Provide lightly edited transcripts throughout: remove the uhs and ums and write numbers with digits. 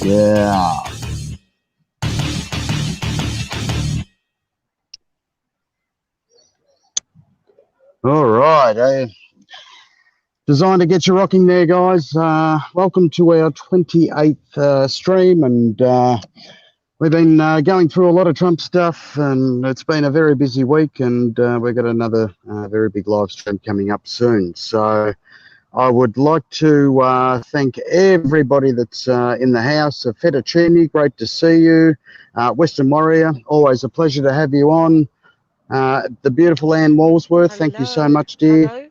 Yeah. All right. Designed to get you rocking there, guys. Welcome to our 28th stream, and we've been going through a lot of Trump stuff, and it's been a very busy week, and we've got another very big live stream coming up soon. So I would like to thank everybody that's in the house. Fettuccine, great to see you. Western Warrior, always a pleasure to have you on. The beautiful Ann Walsworth, thank you so much, dear.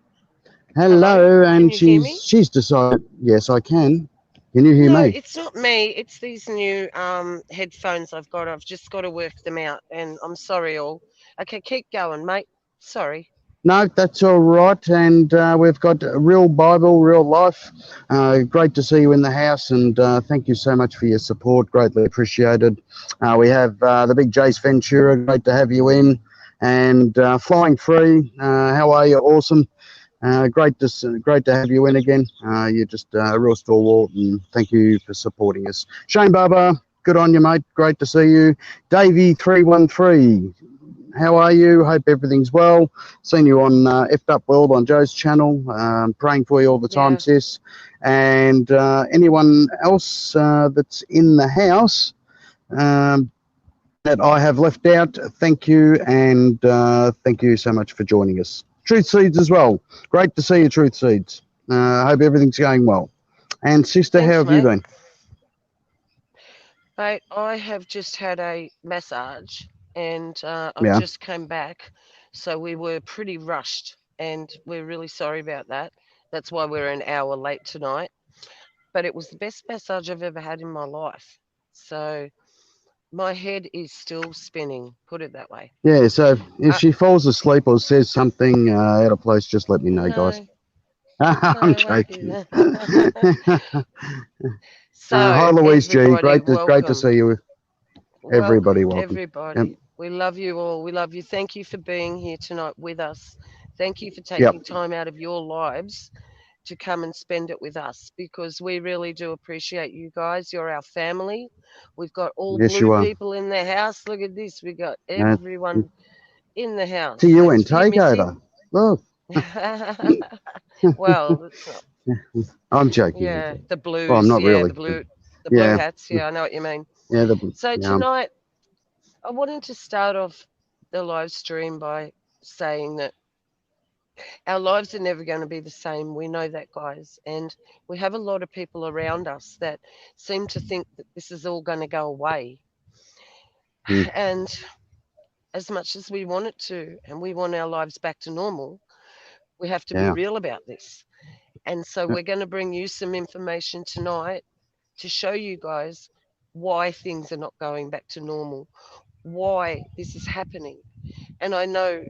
Hello, and she's decided. Yes, I can. Can you hear me? No, it's not me. It's these new headphones I've got. I've just got to work them out, and I'm sorry all. Okay, keep going, mate. Sorry. No, that's all right. And we've got Real Bible, Real Life. Great to see you in the house, and thank you so much for your support. Greatly appreciated. We have the big Jace Ventura. Great to have you in. And Flying Free. How are you? Awesome. Great to have you in again. You're just a real stalwart, and thank you for supporting us. Shane Barber, good on you, mate. Great to see you. Davey313, how are you? Hope everything's well. Seen you on F'd Up World on Joe's channel. Praying for you all the time, sis. And anyone else that's in the house that I have left out, thank you, and thank you so much for joining us. Truth Seeds as well. Great to see you, Truth Seeds. Hope everything's going well. And sister, thanks, how have mate. you been? Mate, I have just had a massage, and I've just come back, so we were pretty rushed, and we're really sorry about that. That's why we're an hour late tonight. But it was the best massage I've ever had in my life. So my head is still spinning, put it that way. Yeah, so if she falls asleep or says something out of place, just let me know, guys. I'm joking. So, hi, Louise G. Great to see you. Everybody, welcome. Everybody. Yep. We love you all. We love you. Thank you for being here tonight with us. Thank you for taking time out of your lives to come and spend it with us, because we really do appreciate you guys. You're our family. We've got all blue people in the house. Look at this. We got everyone in the house. To you and Takeover. Look. Well, it's not. I'm joking. Yeah, the blues. Well, I'm not really. The blue hats. Yeah, I know what you mean. Yeah. So tonight, I wanted to start off the live stream by saying that our lives are never going to be the same. We know that, guys. And we have a lot of people around us that seem to think that this is all going to go away. And as much as we want it to, and we want our lives back to normal, we have to be real about this. And so we're going to bring you some information tonight to show you guys why things are not going back to normal, why this is happening. And I know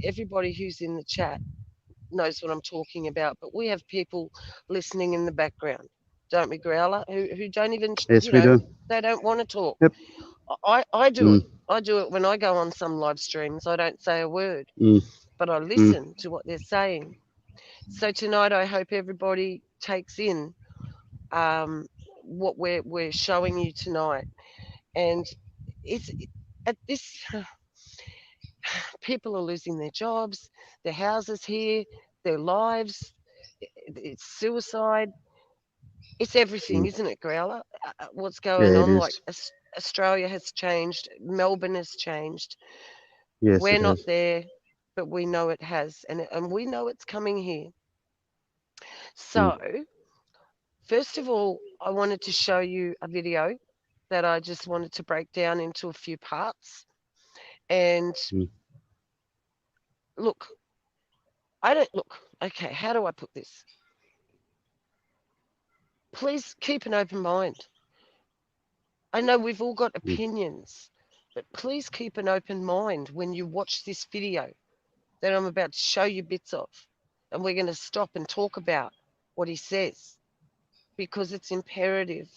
everybody who's in the chat knows what I'm talking about, but we have people listening in the background, don't we, Growler, who don't even, do. They don't want to talk. Yep. I do it. I do it when I go on some live streams. I don't say a word, but I listen to what they're saying. So tonight, I hope everybody takes in what we're showing you tonight. And it's at this, people are losing their jobs, their houses here, their lives. It's suicide. It's everything, isn't it, Growler? What's going on? Like Australia has changed. Melbourne has changed. Yes, we're not there, but we know it has, and we know it's coming here. So, first of all, I wanted to show you a video that I just wanted to break down into a few parts. And look, I don't look. Okay, how do I put this? Please keep an open mind. I know we've all got mm, opinions, but please keep an open mind when you watch this video that I'm about to show you bits of. And we're going to stop and talk about what he says because it's imperative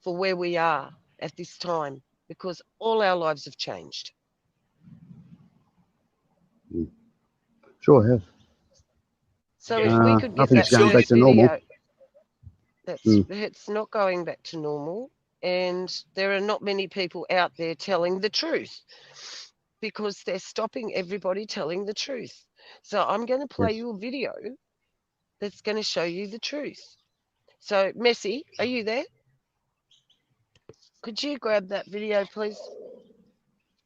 for where we are at this time because all our lives have changed. mm. Sure have. So if we could get Nothing's that going back first to normal. video, Mm, it's not going back to normal. And there are not many people out there telling the truth because they're stopping everybody telling the truth. So I'm going to play yes. you a video that's going to show you the truth. So, Messi, are you there? Could you grab that video, please?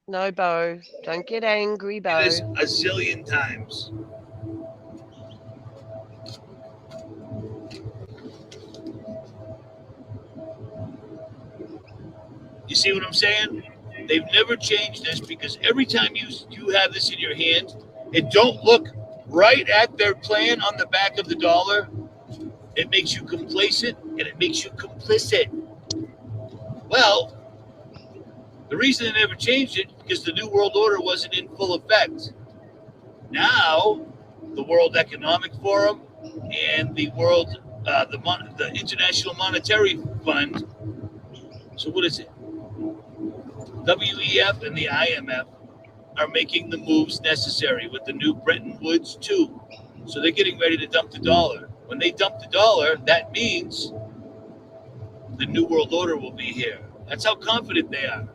No, Bo. Don't get angry, This Bo. a zillion times. You see what I'm saying? They've never changed this because every time you have this in your hand and don't look right at their plan on the back of the dollar, it makes you complacent and it makes you complicit. Well, the reason they never changed it because the New World Order wasn't in full effect. Now, the World Economic Forum and the the International Monetary Fund. So what is it? WEF and the IMF are making the moves necessary with the new Bretton Woods too. So they're getting ready to dump the Mm, dollar. When they dump the dollar, that means the New World Order will be here. That's how confident they are.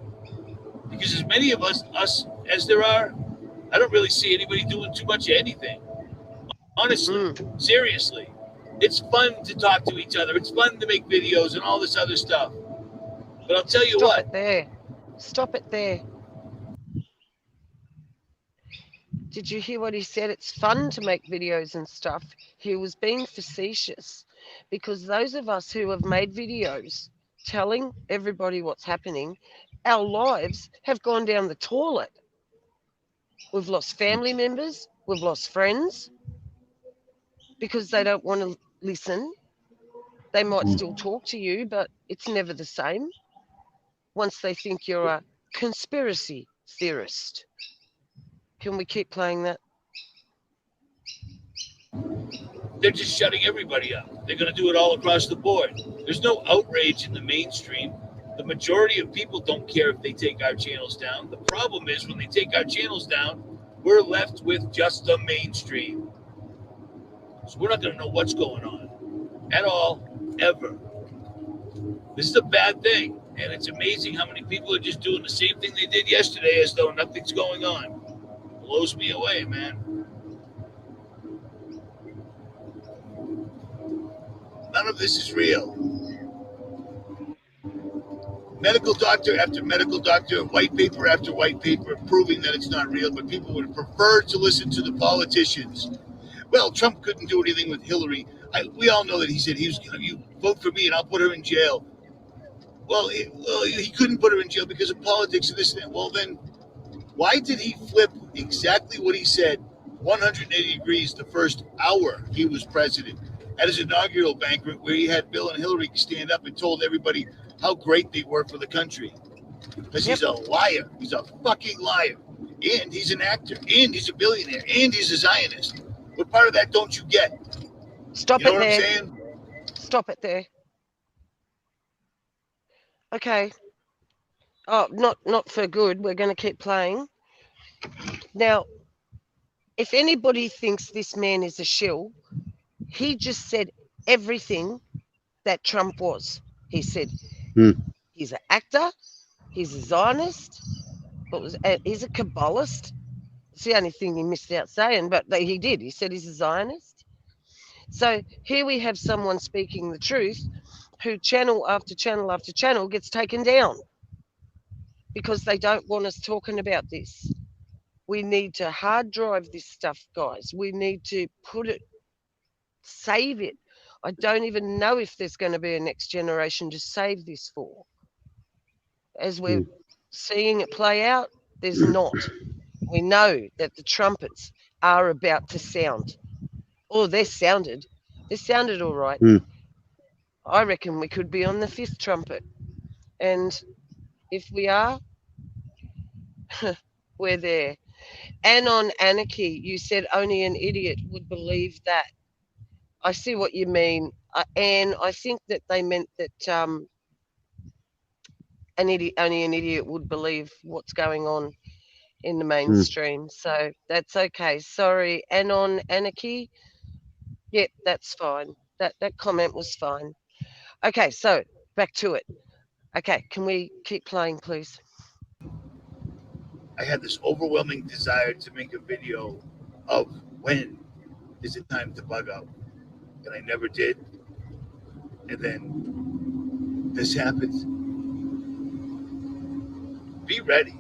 Because as many of us as there are, I don't really see anybody doing too much of anything. Honestly, Mm, seriously. It's fun to talk to each other. It's fun to make videos and all this other stuff. But I'll tell you stop what, it there. Stop it there. Did you hear what he said? It's fun to make videos and stuff. He was being facetious because those of us who have made videos telling everybody what's happening, our lives have gone down the toilet. We've lost mm, family members, we've lost friends because they don't want to listen. They might still mm. talk to you, but it's never the same once they think you're a conspiracy theorist. Can we keep playing that? they're just shutting everybody up. They're going to do it all across the board. There's no outrage in the mainstream. The majority of people don't care if they take our channels down. The problem is when they take our channels down, we're left with just the mainstream. So we're not going to know what's going on at all, ever. This is a bad thing. And it's amazing how many people are just doing the same thing they did yesterday as though nothing's going on. Blows me away, man. None of this is real. Medical doctor after medical doctor, white paper after white paper proving that it's not real, but people would prefer to listen to the politicians. Well, Trump couldn't do anything with Hillary. We all know that he said he was, you vote for me and I'll put her in jail. Well, he couldn't put her in jail because of politics and this and that. Well, then why did he flip exactly what he said 180 degrees the first hour he was president at his inaugural banquet where he had Bill and Hillary stand up and told everybody how great they were for the country? Because Yep. he's a liar. He's a fucking liar. And he's an actor. And he's a billionaire. And he's a Zionist. What part of that don't you get? You Stop know it what I'm there. saying? Stop it there. Okay. Oh, not for good. We're going to keep playing. Now, if anybody thinks this man is a shill, he just said everything that Trump was. He said Mm, he's an actor, he's a Zionist, he's a Kabbalist. It's the only thing he missed out saying, but he did. He said he's a Zionist. So here we have someone speaking the truth who channel after channel after channel gets taken down because they don't want us talking about this. We need to hard drive this stuff, guys. We need to put it, save it. I don't even know if there's going to be a next generation to save this for. As we're mm, seeing it play out, there's not. We know that the trumpets are about to sound. Oh, they're sounded. They sounded all right. Mm. I reckon we could be on the fifth trumpet. And if we are, we're there. And on anarchy, you said only an idiot would believe that. I see what you mean. And I think that they meant that only an idiot would believe what's going on in the Mm. mainstream. So that's okay. Sorry. And on anarchy, yep, that's fine. That comment was fine. Okay, so back to it. Okay, can we keep playing, please? I had this overwhelming desire to make a video of when is it time to bug out, and I never did. And then this happens. Be ready.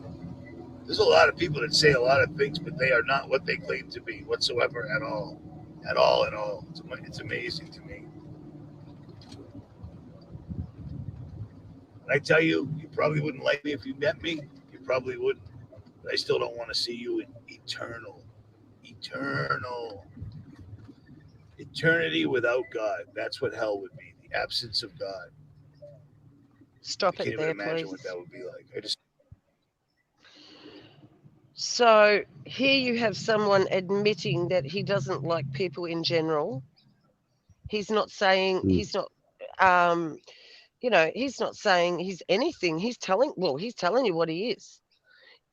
There's a lot of people that say a lot of things, but they are not what they claim to be whatsoever at all. At all, at all. It's amazing to me. And I tell you, you probably wouldn't like me if you met me. You probably wouldn't. But I still don't want to see you in eternal eternity without God. That's what hell would be. The absence of God. I Stop can't it even there, imagine please. what that would be like. I just So here you have someone admitting that he doesn't like people in general. He's not saying Mm. he's not he's not saying he's anything. He's telling you what he is.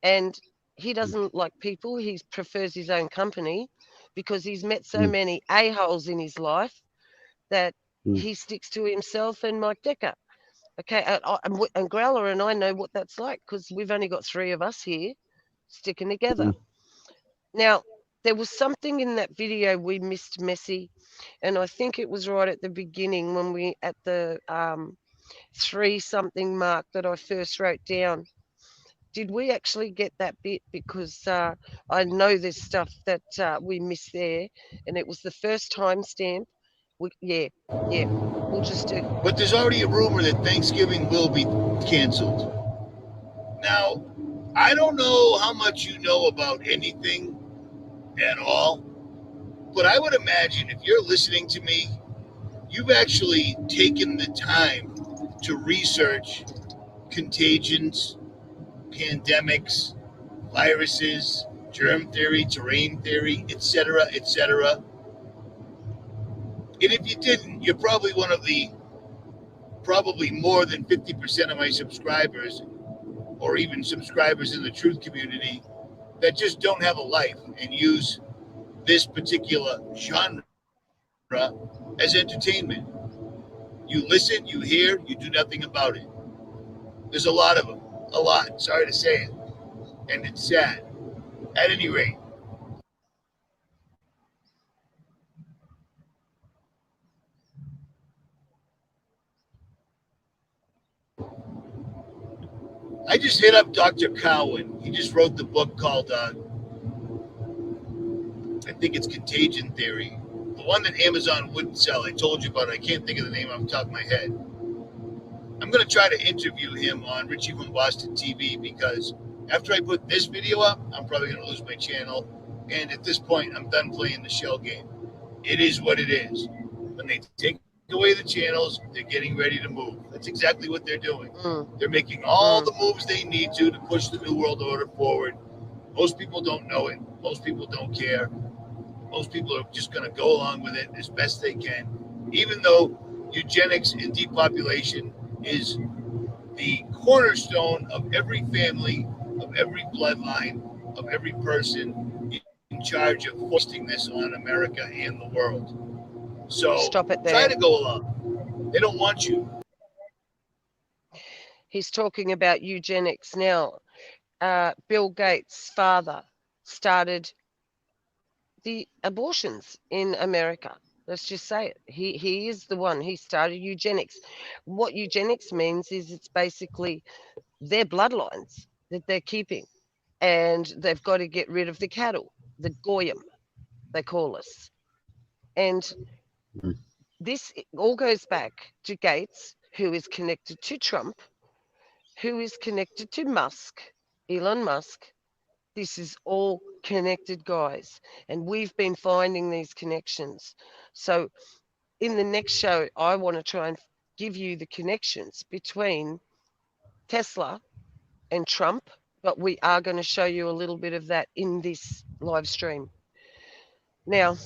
And he doesn't like people. He prefers his own company because he's met so Mm. many a-holes in his life that Mm. he sticks to himself and Mike Decker. Okay, and Growler and I know what that's like because we've only got three of us here sticking together. Mm. Now, there was something in that video we missed, Messy, and I think it was right at the beginning when we at the 3 something mark that I first wrote down. Did we actually get that bit? Because I know there's stuff that we missed there, and it was the first timestamp. Yeah. We'll just do. But there's already a rumor that Thanksgiving will be canceled. Now, I don't know how much you know about anything at all, but I would imagine if you're listening to me, you've actually taken the time to research contagions, pandemics, viruses, germ theory, terrain theory, etc., etc. And if you didn't, you're probably one of the probably more than 50% of my subscribers, or even subscribers in the truth community, that just don't have a life and use this particular genre as entertainment. You listen, you hear, you do nothing about it. There's a lot of them. A lot. Sorry to say it. And it's sad. At any rate, I just hit up Dr. Cowan. He just wrote the book called, I think it's Contagion Theory. The one that Amazon wouldn't sell. I told you about it. I can't think of the name off the top of my head. I'm going to try to interview him on Richie from Boston TV because after I put this video up, I'm probably going to lose my channel. And at this point, I'm done playing the shell game. It is what it is. When they take away the channels, they're getting ready to move. That's exactly what they're doing. They're making all the moves they need to push the New World Order forward. Most people don't know it. Most people don't care. Most people are just going to go along with it as best they can, even though eugenics and depopulation is the cornerstone of every family, of every bloodline, of every person in charge of foisting this on America and the world. So Stop it try there. to go along. They don't want you. He's talking about eugenics now. Bill Gates' father started the abortions in America. Let's just say it. He is the one. He started eugenics. What eugenics means is it's basically their bloodlines that they're keeping, and they've got to get rid of the cattle, the goyim, they call us. And Mm. this all goes back to Gates, who is connected to Trump, who is connected to Musk, Elon Musk, This is all connected, guys, and we've been finding these connections. So in the next show, I want to try and give you the connections between Tesla and Trump, but we are going to show you a little bit of that in this live stream. Now,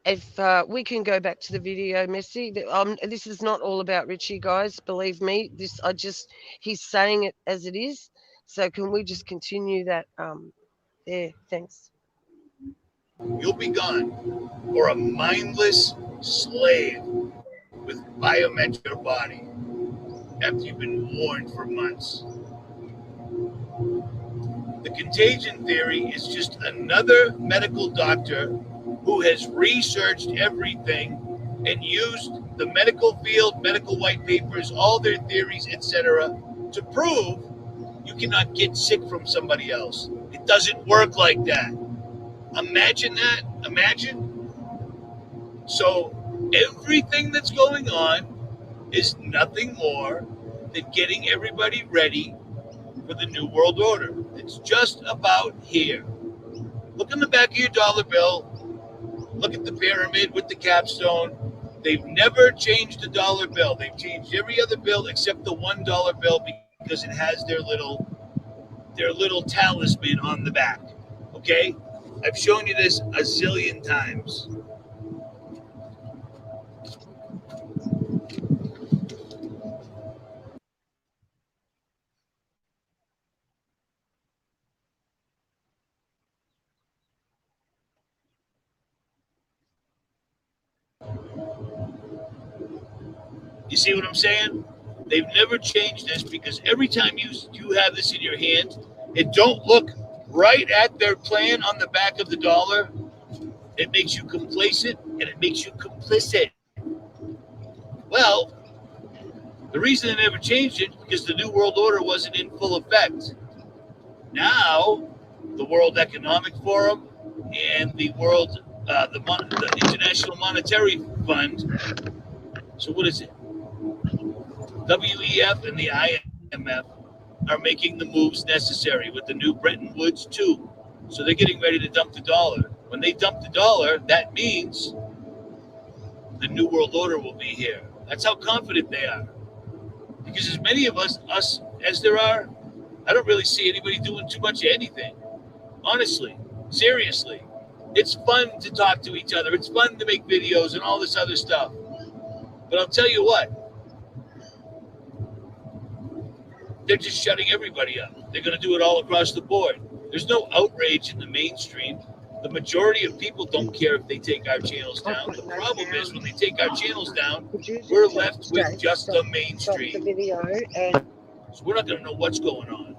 if we can go back to the video, Messi. This is not all about Richie, guys. Believe me. He's saying it as it is. So can we just continue that? There, thanks. You'll be gone, or a mindless slave with biometric body after you've been warned for months. The contagion theory is just another medical doctor who has researched everything and used the medical field, medical white papers, all their theories, etc., to prove you cannot get sick from somebody else. It doesn't work like that. Imagine that. Imagine. So everything that's going on is nothing more than getting everybody ready for the New World Order. It's just about here. Look in the back of your dollar bill. Look at the pyramid with the capstone. They've never changed the dollar bill. They've changed every other bill except the $1 bill because it has their little talisman on the back. Okay? I've shown you this a zillion times. You see what I'm saying? They've never changed this because every time you have this in your hand, it don't look right at their plan on the back of the dollar. It makes you complacent and it makes you complicit. Well, the reason they never changed it because the New World Order wasn't in full effect. Now, the World Economic Forum and the International Monetary Fund. So what is it? WEF and the IMF are making the moves necessary with the new Bretton Woods too. So they're getting ready to dump the dollar. When they dump the dollar, that means the New World Order will be here. That's how confident they are. Because as many of us as there are, I don't really see anybody doing too much of anything. Honestly, seriously. It's fun to talk to each other. It's fun to make videos and all this other stuff. But I'll tell you what, they're just shutting everybody up. They're going to do it all across the board. There's no outrage in the mainstream. The majority of people don't care if they take our channels down. The problem is when they take our channels down, we're left with just the mainstream. So we're not going to know what's going on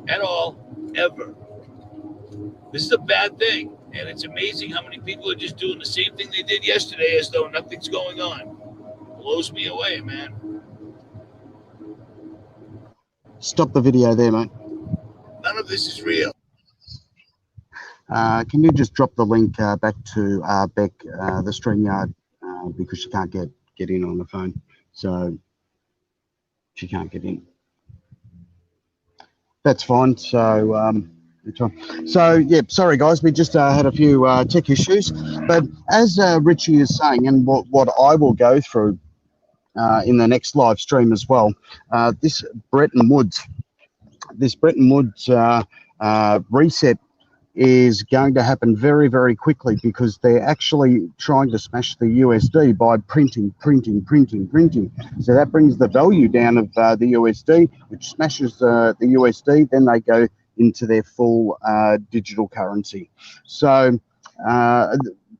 at all, ever. This is a bad thing. And it's amazing how many people are just doing the same thing they did yesterday as though nothing's going on. Blows me away, man. Stop the video there, mate. None of this is real. Can you just drop the link back to Beck, the StreamYard, because she can't get in on the phone, so she can't get in. That's fine. So yeah, sorry guys, we just had a few tech issues, but as Richie is saying, and what I will go through in the next live stream as well, this Bretton Woods reset is going to happen very, very quickly because they're actually trying to smash the USD by printing. So that brings the value down of the USD, which smashes the USD. Then they go into their full digital currency. So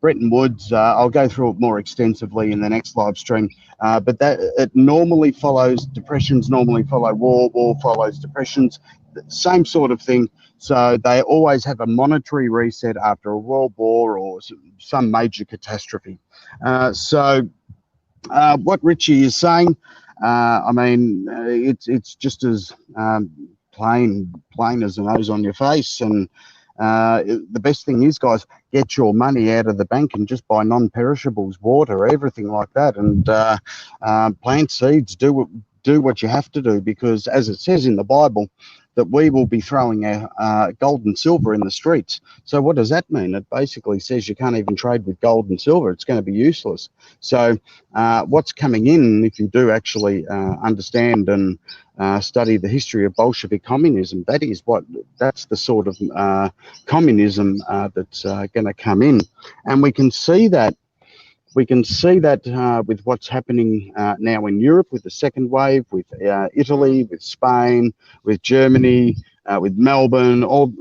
Bretton Woods, I'll go through it more extensively in the next live stream, but that it normally follows depressions, normally follow war follows depressions, same sort of thing. So they always have a monetary reset after a world war or some major catastrophe. So what Richie is saying, I mean, it's just as plain as the nose on your face. And the best thing is, guys, get your money out of the bank and just buy non-perishables, water, everything like that, and plant seeds. Do what you have to do, because as it says in the Bible, that we will be throwing our gold and silver in the streets. So what does that mean? It basically says you can't even trade with gold and silver. It's going to be useless. So what's coming in, if you do actually understand and study the history of Bolshevik communism, that's the sort of communism that's going to come in. And we can see that with what's happening now in Europe, with the second wave, with Italy, with Spain, with Germany, with Melbourne, all,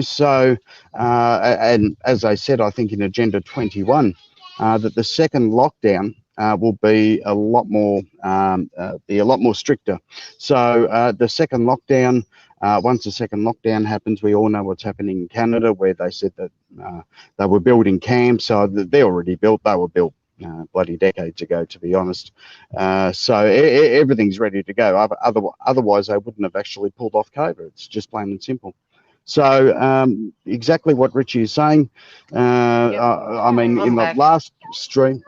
so, and as I said, I think in Agenda 21, that the second lockdown will be a lot more stricter. So the second lockdown, once the second lockdown happens, we all know what's happening in Canada, where they said that they were building camps. So they're already built. They were built bloody decades ago, to be honest. So everything's ready to go. Otherwise, they wouldn't have actually pulled off COVID. It's just plain and simple. So exactly what Richie is saying. I mean, in the last stream,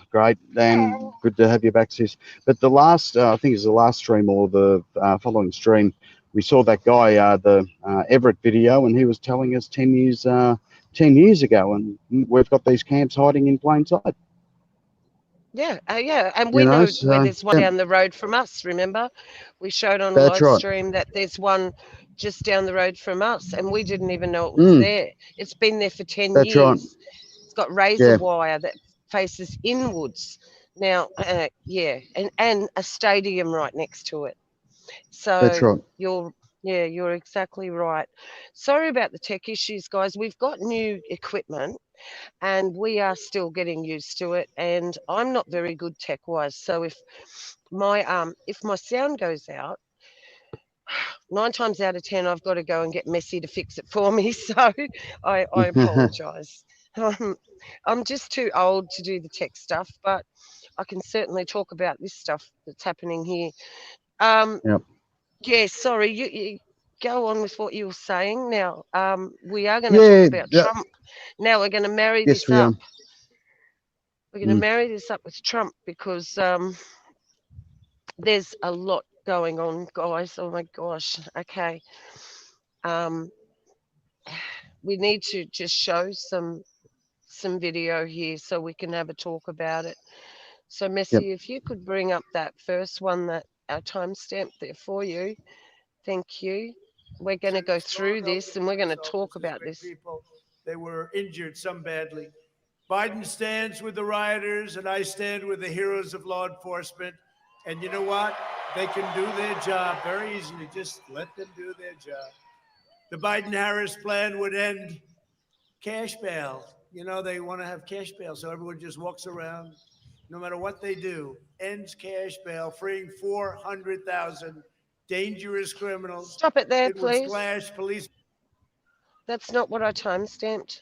great, and good to have you back, sis. But the last, I think it's the last stream or the following stream, we saw that guy, the Everett video, and he was telling us 10 years ago, and we've got these camps hiding in plain sight. Yeah, and we know where there's one down the road from us. Remember, we showed on a live stream that there's one just down the road from us, and we didn't even know it was there. It's been there for 10 years. Right. It's got razor wire that faces inwards. Now, and a stadium right next to it. So that's right. You're exactly right. Sorry about the tech issues, guys. We've got new equipment and we are still getting used to it. And I'm not very good tech-wise. So if my sound goes out, 9 times out of 10, I've got to go and get Messi to fix it for me. So I apologise. I'm just too old to do the tech stuff, but I can certainly talk about this stuff that's happening here. Yeah, sorry, you go on with what you were saying. Now, we are going to talk about Trump. Now we're going to marry this up. We're going to marry this up with Trump because there's a lot going on, guys. Oh my gosh. Okay. We need to just show some video here so we can have a talk about it. So, Messi, if you could bring up that first one, that our timestamp there for you. Thank you. We're going to go through this and we're going to talk about this. People, they were injured, some badly. Biden stands with the rioters and I stand with the heroes of law enforcement. And you know what? They can do their job very easily. Just let them do their job. The Biden-Harris plan would end cash bail. You know, they want to have cash bail, so everyone just walks around, no matter what they do, ends cash bail, freeing 400,000 dangerous criminals. Stop it there, please. Would slash police. That's not what I timestamped.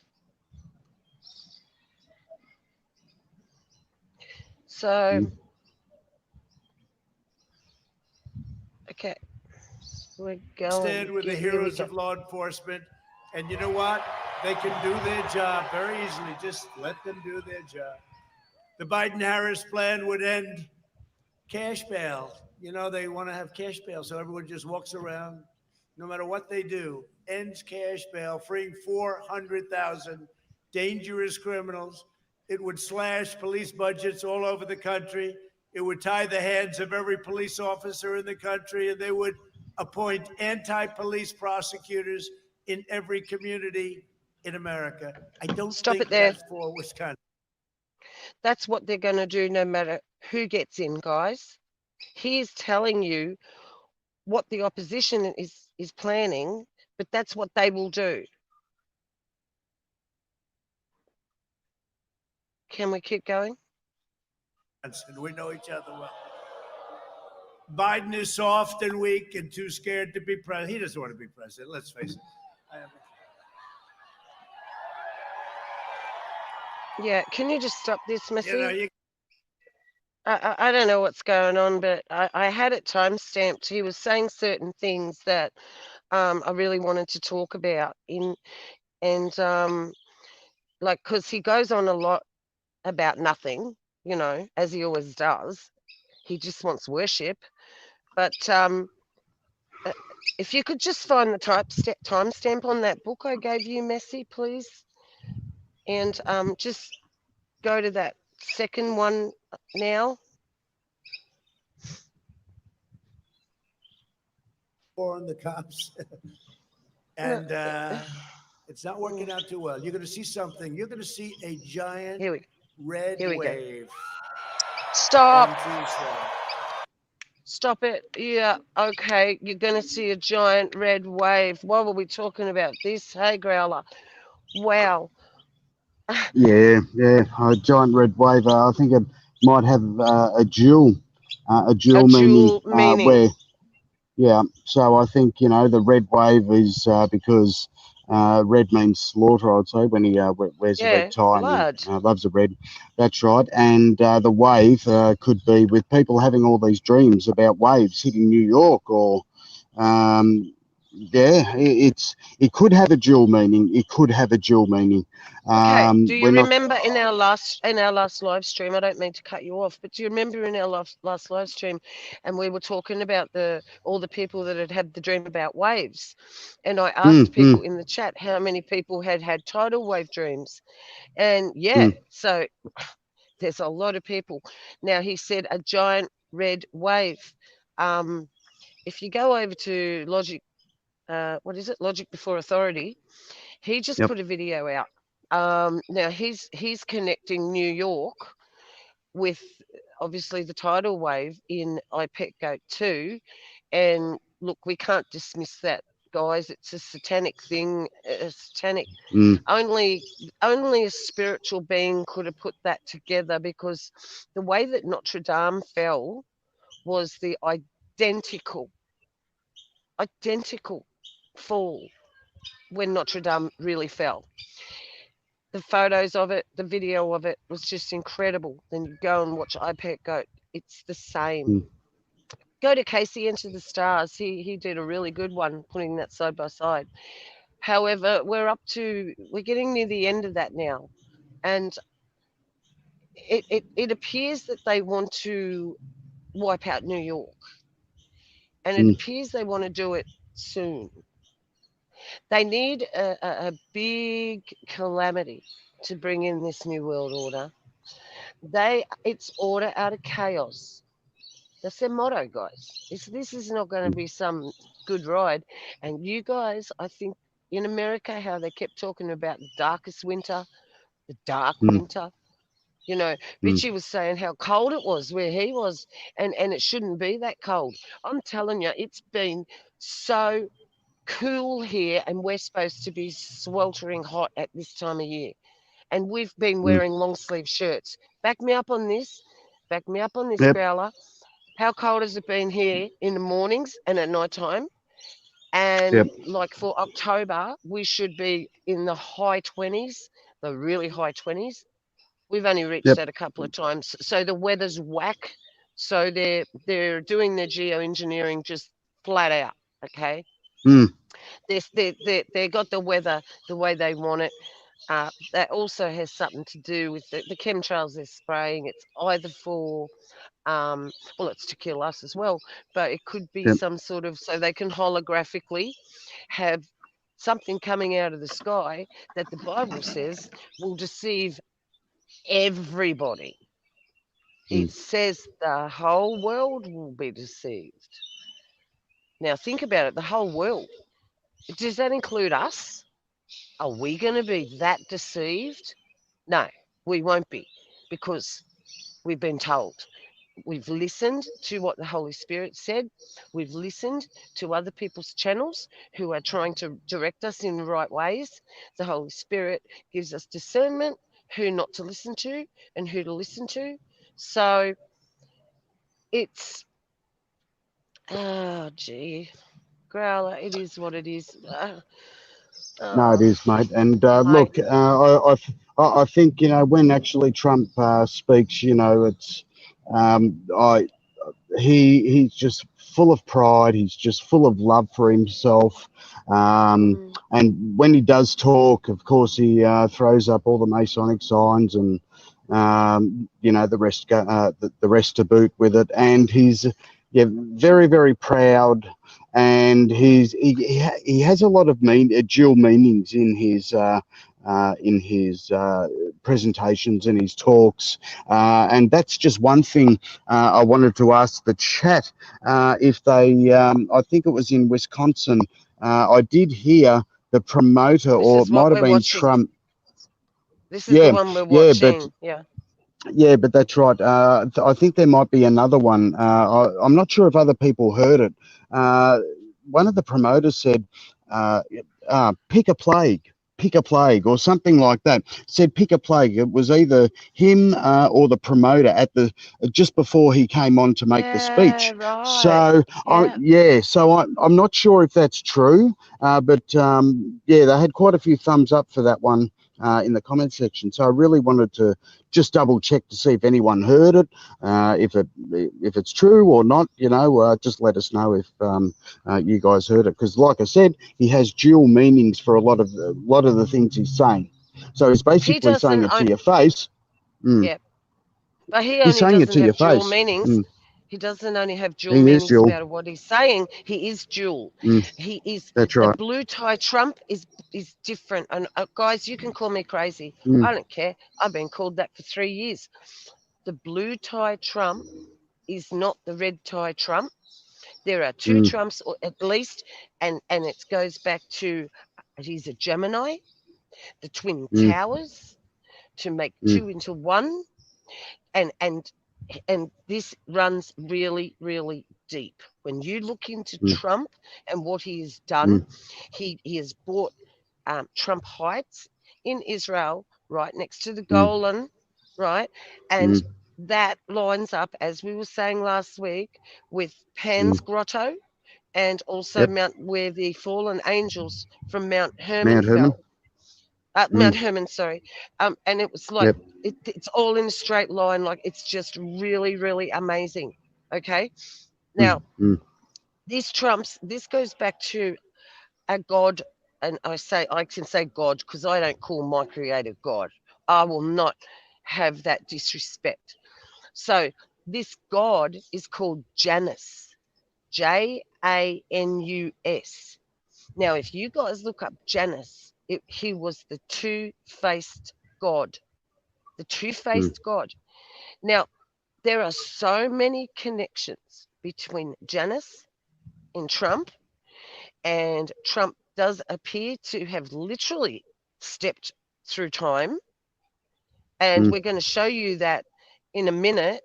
So, okay, we're going. Stand with the heroes of law enforcement, and you know what? They can do their job very easily. Just let them do their job. The Biden-Harris plan would end cash bail. You know, they want to have cash bail, so everyone just walks around, no matter what they do, ends cash bail, freeing 400,000 dangerous criminals. It would slash police budgets all over the country. It would tie the hands of every police officer in the country, and they would appoint anti-police prosecutors in every community in America. I don't think that's for Wisconsin. That's what they're going to do no matter who gets in, guys. He is telling you what the opposition is planning, but that's what they will do. Can we keep going? We know each other well. Biden is soft and weak and too scared to be president. He doesn't want to be president, let's face it. Yeah, can you just stop this, Messi? I don't know what's going on, but I had it timestamped. He was saying certain things that I really wanted to talk about like, because he goes on a lot about nothing, you know, as he always does. He just wants worship. But If you could just find the timestamp on that book I gave you, Messi, please, and just go to that second one now. On the cops, and it's not working out too well. You're going to see something. You're going to see a giant red wave. Stop. Stop it. Yeah, okay. You're going to see a giant red wave. Why were we talking about this? Hey, Growler. Wow. Yeah, a giant red wave. I think it might have a dual meaning. Where, yeah. So I think the red wave is because red means slaughter. I'd say when he wears a red tie and he loves the red. That's right. And the wave could be with people having all these dreams about waves hitting New York or. It could have a dual meaning. Okay. Do you remember in our last live stream? I don't mean to cut you off, but do you remember in our last live stream, and we were talking about all the people that had the dream about waves, and I asked people in the chat how many people had tidal wave dreams, and so there's a lot of people. Now he said a giant red wave. If you go over to Logic. What is it? Logic Before Authority. He just put a video out. Now he's connecting New York with obviously the tidal wave in Goat 2, and look, we can't dismiss that, guys. It's a satanic thing. Only a spiritual being could have put that together, because the way that Notre Dame fell was the identical fall when Notre Dame really fell. The photos of it, the video of it was just incredible. Then you go and watch Goat. It's the same. Go to Casey Into the Stars. He did a really good one, putting that side by side. However, we're getting near the end of that now, and it appears that they want to wipe out New York, and it appears they want to do it soon. They need a big calamity to bring in this new world order. It's order out of chaos. That's their motto, guys. This is not going to be some good ride. And you guys, I think in America, how they kept talking about the darkest winter, the dark winter. Richie was saying how cold it was where he was, and it shouldn't be that cold. I'm telling you, it's been so cool here, and we're supposed to be sweltering hot at this time of year, and we've been wearing long sleeve shirts. Back me up on this, Growler. How cold has it been here in the mornings and at night time? And like for October, we should be in the high 20s, the really high 20s. We've only reached that a couple of times, so the weather's whack. So they're doing their geoengineering just flat out. Okay. They got the weather the way they want it. That also has something to do with the chemtrails they're spraying. It's either for, it's to kill us as well, but it could be some sort of, so they can holographically have something coming out of the sky that the Bible says will deceive everybody. It says the whole world will be deceived. Now think about it, the whole world. Does that include us? Are we going to be that deceived? No, we won't be, because we've been told. We've listened to what the Holy Spirit said. We've listened to other people's channels who are trying to direct us in the right ways. The Holy Spirit gives us discernment, who not to listen to and who to listen to. So it's, Growler, it is what it is. No, it is, mate. And look, I think when actually Trump speaks, it's he's just full of pride. He's just full of love for himself. And when he does talk, of course, he throws up all the Masonic signs and the rest to boot with it. And he's very, very proud and he has a lot of dual meanings in his presentations and his talks, and that's just one thing I wanted to ask the chat if they. I think it was in Wisconsin. I did hear the promoter, This or it is what might have we're been watching. Trump. This is the Yeah, one we're yeah, but watching. Yeah. yeah, but that's right. I think there might be another one. I'm not sure if other people heard it. One of the promoters said, uh, pick a plague, or something like that. Said pick a plague. It was either him or the promoter at the just before he came on to make the Yeah, speech. right. So Yeah. I'm not sure if that's true, but yeah, they had quite a few thumbs up for that one in the comment section. So I really wanted to just double check to see if anyone heard it, if it's true or not. Just let us know if you guys heard it, because like I said, he has dual meanings for a lot of the things he's saying. So he's He basically saying doesn't it to own, your face. yeah, but he He's only saying it doesn't to your have dual face. meanings. He doesn't only have dual He is meanings dual. about what he's saying. He is dual. He is That's the right. blue tie Trump is different. And guys, you can call me crazy. Mm, I don't care. I've been called that for 3 years. The blue tie Trump is not the red tie Trump. There are two mm, Trumps, or at least, and it goes back to he's a Gemini, the twin mm, towers to make mm, two into one, and this runs really, really deep. When you look into mm, Trump and what he has done, mm, he has bought Trump Heights in Israel, right next to the mm, Golan, right, and mm, that lines up, as we were saying last week, with Pan's mm. Grotto, and also Yep. Mount where the fallen angels from Mount Hermon Mount Herman. fell. Mm, Mount Hermon, sorry. And it was like yep. it's all in a straight line. Like it's just really, really amazing. Okay. Mm, Now, mm, these Trumps, this goes back to a God, and I can say God because I don't call my creator God. I will not have that disrespect. So this God is called Janus, Janus. Now, if you guys look up Janus, he was the two-faced God, the mm, two-faced God. Now, there are so many connections between Janus and Trump does appear to have literally stepped through time. And mm. we're going to show you that in a minute.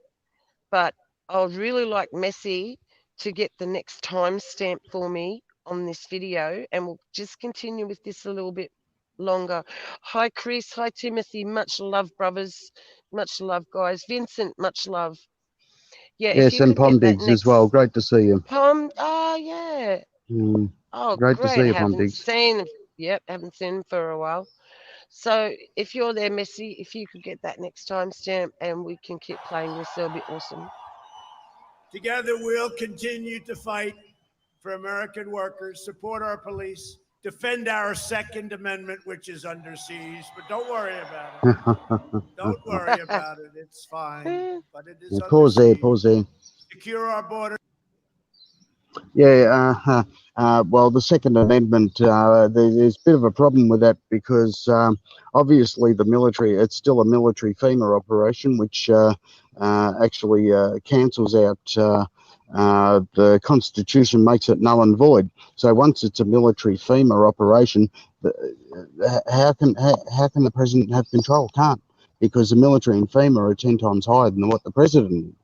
But I would really like Messi to get the next timestamp for me on this video, and we'll just continue with this a little bit longer. Hi, Chris. Hi, Timothy. Much love, brothers. Much love, guys. Vincent, much love. Yeah, if Yes, you and could get that Pomdigs as well. next Great to see you. Pom. Oh, yeah. Mm, Oh, great to see great. you, Haven't Pomdigs. seen. Yep, haven't seen him for a while. So if you're there, Messi, if you could get that next timestamp and we can keep playing this, that'll be awesome. Together, we'll continue to fight for American workers, support our police, defend our Second Amendment, which is under siege. But don't worry about it. Don't worry about it. It's fine. But it is under Pause there, siege. pause there. Secure our border. Yeah, well, the Second Amendment, there's a bit of a problem with that because obviously the military, it's still a military FEMA operation, which actually cancels out the Constitution, makes it null and void. So once it's a military FEMA operation, how can the president have control? Can't, because the military and FEMA are 10 times higher than what the president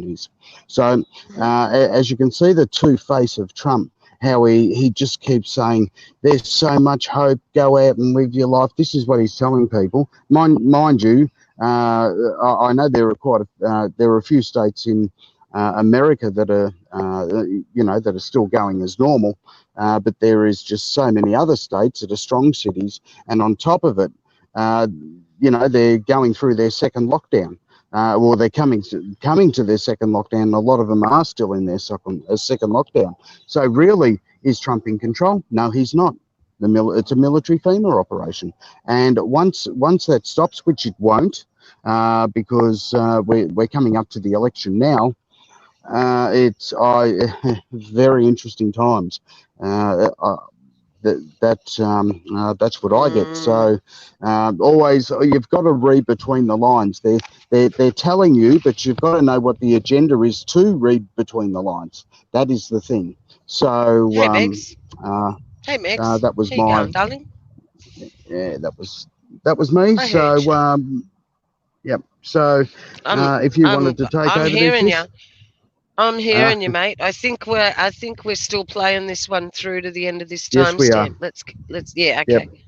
is. So as you can see, the two-face of Trump, how he just keeps saying there's so much hope, go out and live your life. This is what he's telling people. Mind you, I know there are a few states in America that are that are still going as normal, but there is just so many other states that are strong cities, and on top of it, they're going through their second lockdown. Well, they're coming to their second lockdown. A lot of them are still in their second lockdown. So really, is Trump in control? No, he's not. It's a military FEMA operation, and once that stops, which it won't, because we're coming up to the election now. It's very interesting times. That's what I get. So always you've got to read between the lines. They're telling you, but you've got to know what the agenda is to read between the lines. That is the thing. So Hey, Megs. uh, Hey, Megs. that was How you my going, darling? yeah that was me. I heard So you. yep. So I'm if you I'm wanted to take I'm over there, hearing Tish. you. I'm Uh, hearing you, mate. I think we're still playing this one through to the end of this yes, we are. timestamp. Let's yeah, Yep. okay.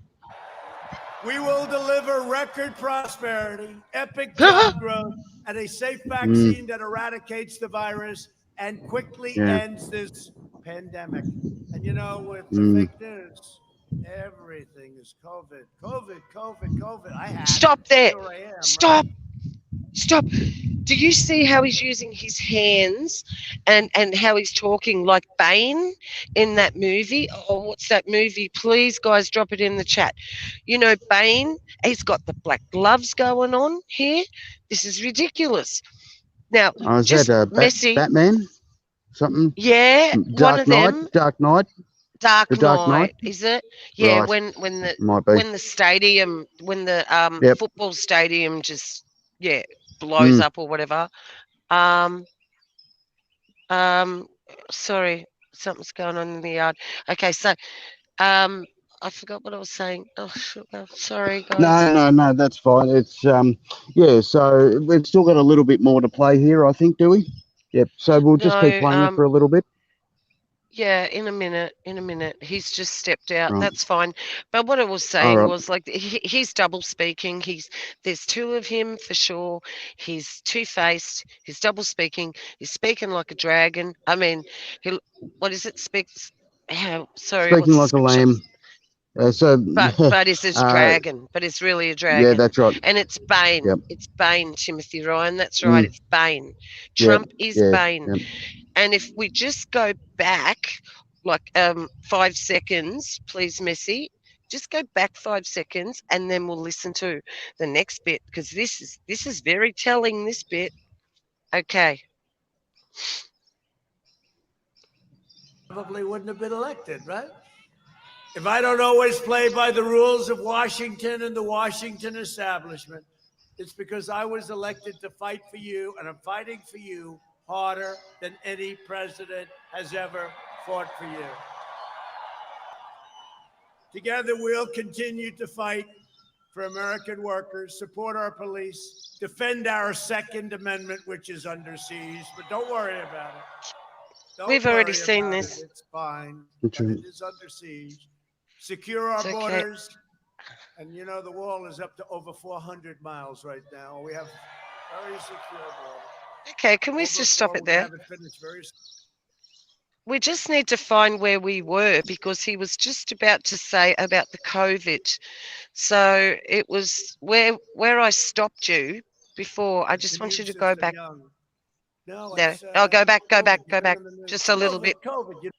We will deliver record prosperity, epic job growth, and a safe vaccine that eradicates the virus and quickly Yeah. ends this pandemic. And you know, with the Mm. fake news, everything is COVID, COVID, COVID, COVID. I had it. Stop there. Here I am, right? Stop. Stop. Do you see how he's using his hands and how he's talking like Bane in that movie? Oh, what's that movie? Please, guys, drop it in the chat. You know, Bane, he's got the black gloves going on here. This is ridiculous. Now, Oh, is that just a messy. Batman? Something? Yeah, one of them. Dark Knight, the Dark Dark Knight. Knight, is it? Yeah, Right, when the might be. when the stadium when the Yep. football stadium just blows Mm. up or whatever. Um um sorry, something's going on in the yard. Okay, so um I forgot what I was saying. Oh, sorry guys. No, that's fine. It's yeah. So we've still got a little bit more to play here, I think, do we? Yep. So we'll just keep No, playing it for a little bit. yeah, in a minute. In a minute. He's just stepped out. Right. That's fine. But what I was All saying right. was like he's double speaking. There's two of him for sure. He's two-faced. He's double speaking. He's speaking like a dragon. I mean, he what is it? Speaks. Sorry, Speaking what's the like a scripture? lamb. So But it's his uh, dragon. But it's really a yeah, dragon, that's right. and it's Bane. Yep. It's Bane, Timothy Ryan. That's right. Mm. It's Bane. Yep. Trump is Yeah. Bane. Yep. And if we just go back like 5 seconds, please, Missy, just go back 5 seconds and then we'll listen to the next bit because this is very telling, this bit. Okay. Probably wouldn't have been elected, right? If I don't always play by the rules of Washington and the Washington establishment, it's because I was elected to fight for you, and I'm fighting for you harder than any president has ever fought for you. Together, we'll continue to fight for American workers, support our police, defend our Second Amendment, which is under siege, but don't worry about it. Don't We've already worry seen about this. it. It's fine, Which but one? it is under siege. Secure our It's okay. borders. And you know, the wall is up to over 400 miles right now. We have very secure borders. Okay, can we just stop it there? Have it finished very soon. We just need to find where we were because he was just about to say about the COVID. So it was where I stopped you before. I just want you to go back. Young. No, There. it's Oh, go back, go COVID. back, You go turn back. on the news. Just a little bit. COVID. You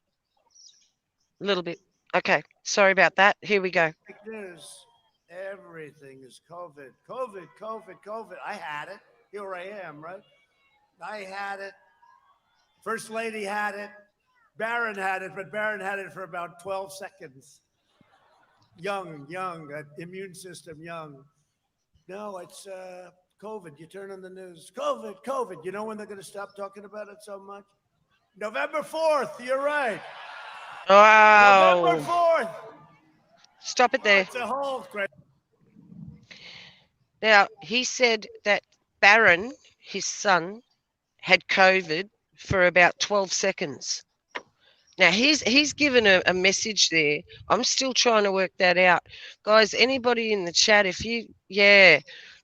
A little bit. Okay. Sorry about that. Here we go. fake news. Everything is COVID. COVID, COVID, COVID. I had it. Here I am, right? I had it. First lady had it. Barron had it, but Barron had it for about 12 seconds. Young, immune system, young. No, it's COVID. You turn on the news. COVID, COVID. You know when they're going to stop talking about it so much? November 4th. You're right. Wow. November 4th. Stop it there. It's a whole great. Now, he said that Barron, his son, had COVID for about 12 seconds. Now, he's given a message there. I'm still trying to work that out. Guys, anybody in the chat,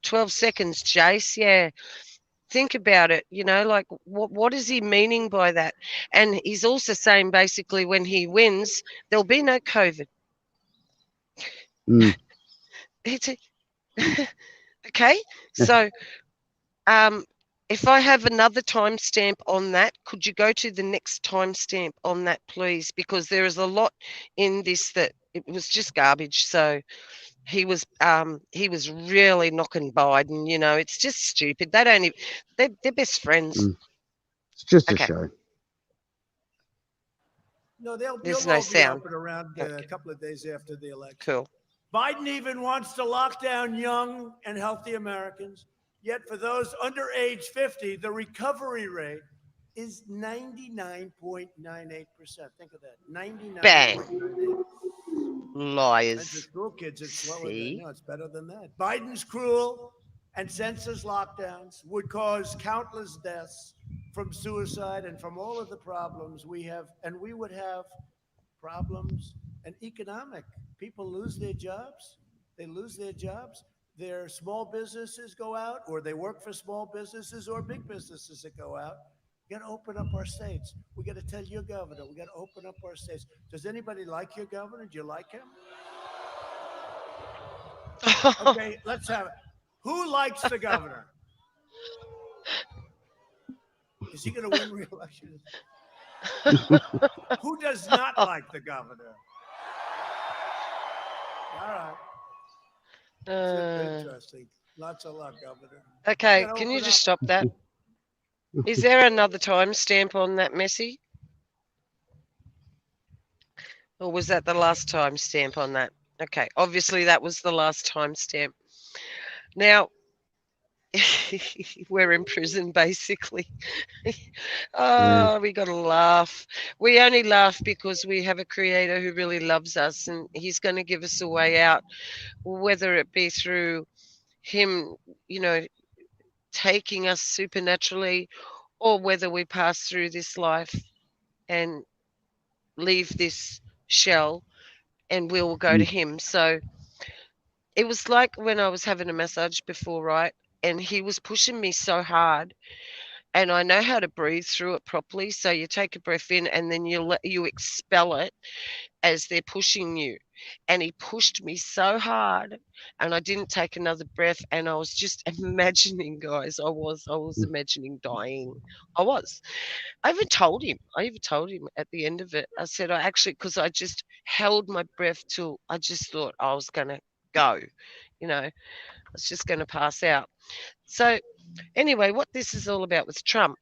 12 seconds, Jace, yeah. Think about it, like what is he meaning by that? And he's also saying basically when he wins, there'll be no COVID. Mm. Okay, so if I have another timestamp on that, could you go to the next timestamp on that, please? Because there is a lot in this that it was just garbage. So he was really knocking Biden. It's just stupid. They're best friends. Mm. It's just a Okay, show. No, there's you'll no all be sound. up and around a Okay, couple of days after the election. cool. Biden even wants to lock down young and healthy Americans. Yet for those under age 50, the recovery rate is 99.98%. Think of that. Bang. 99.98. And for Lies. school kids, it's slower than, See? no, it's better than that. Biden's cruel and senseless lockdowns would cause countless deaths from suicide and from all of the problems we have. And we would have problems and economic. People lose their jobs. They lose their jobs. Their small businesses go out, or they work for small businesses or big businesses that go out. We got to open up our states. We got to tell your governor, we got to open up our states. Does anybody like your governor? Do you like him? Okay, let's have it. Who likes the governor? Is he going to win re-election? Who does not like the governor? All right. Interesting. Lots of luck, Governor. Okay, can you just stop that? Is there another timestamp on that, Messi? Or was that the last timestamp on that? Okay, obviously that was the last timestamp. Now, we're in prison, basically. Oh, we got to laugh. We only laugh because we have a creator who really loves us and he's going to give us a way out, whether it be through him, taking us supernaturally, or whether we pass through this life and leave this shell and we'll go to him. So it was like when I was having a massage before, right? And he was pushing me so hard, and I know how to breathe through it properly. So you take a breath in and then you expel it as they're pushing you. And he pushed me so hard, and I didn't take another breath, and I was just imagining, guys, I was imagining dying. I was. I even told him at the end of it. I said, I actually, because I just held my breath till I just thought I was going to go, I was just going to pass out. So anyway, what this is all about with Trump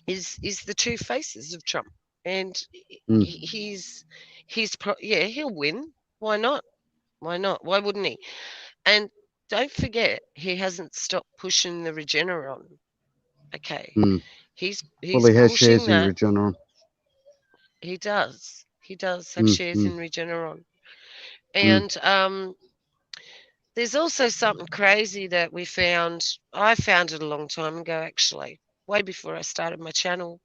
is the two faces of Trump, and he'll win. Why not? Why not? Why wouldn't he? And don't forget, he hasn't stopped pushing the Regeneron. Okay, he's Well, he has pushing shares in that. Regeneron. He does. He does have shares in Regeneron, and there's also something crazy that we found. I found it a long time ago, actually, way before I started my channel.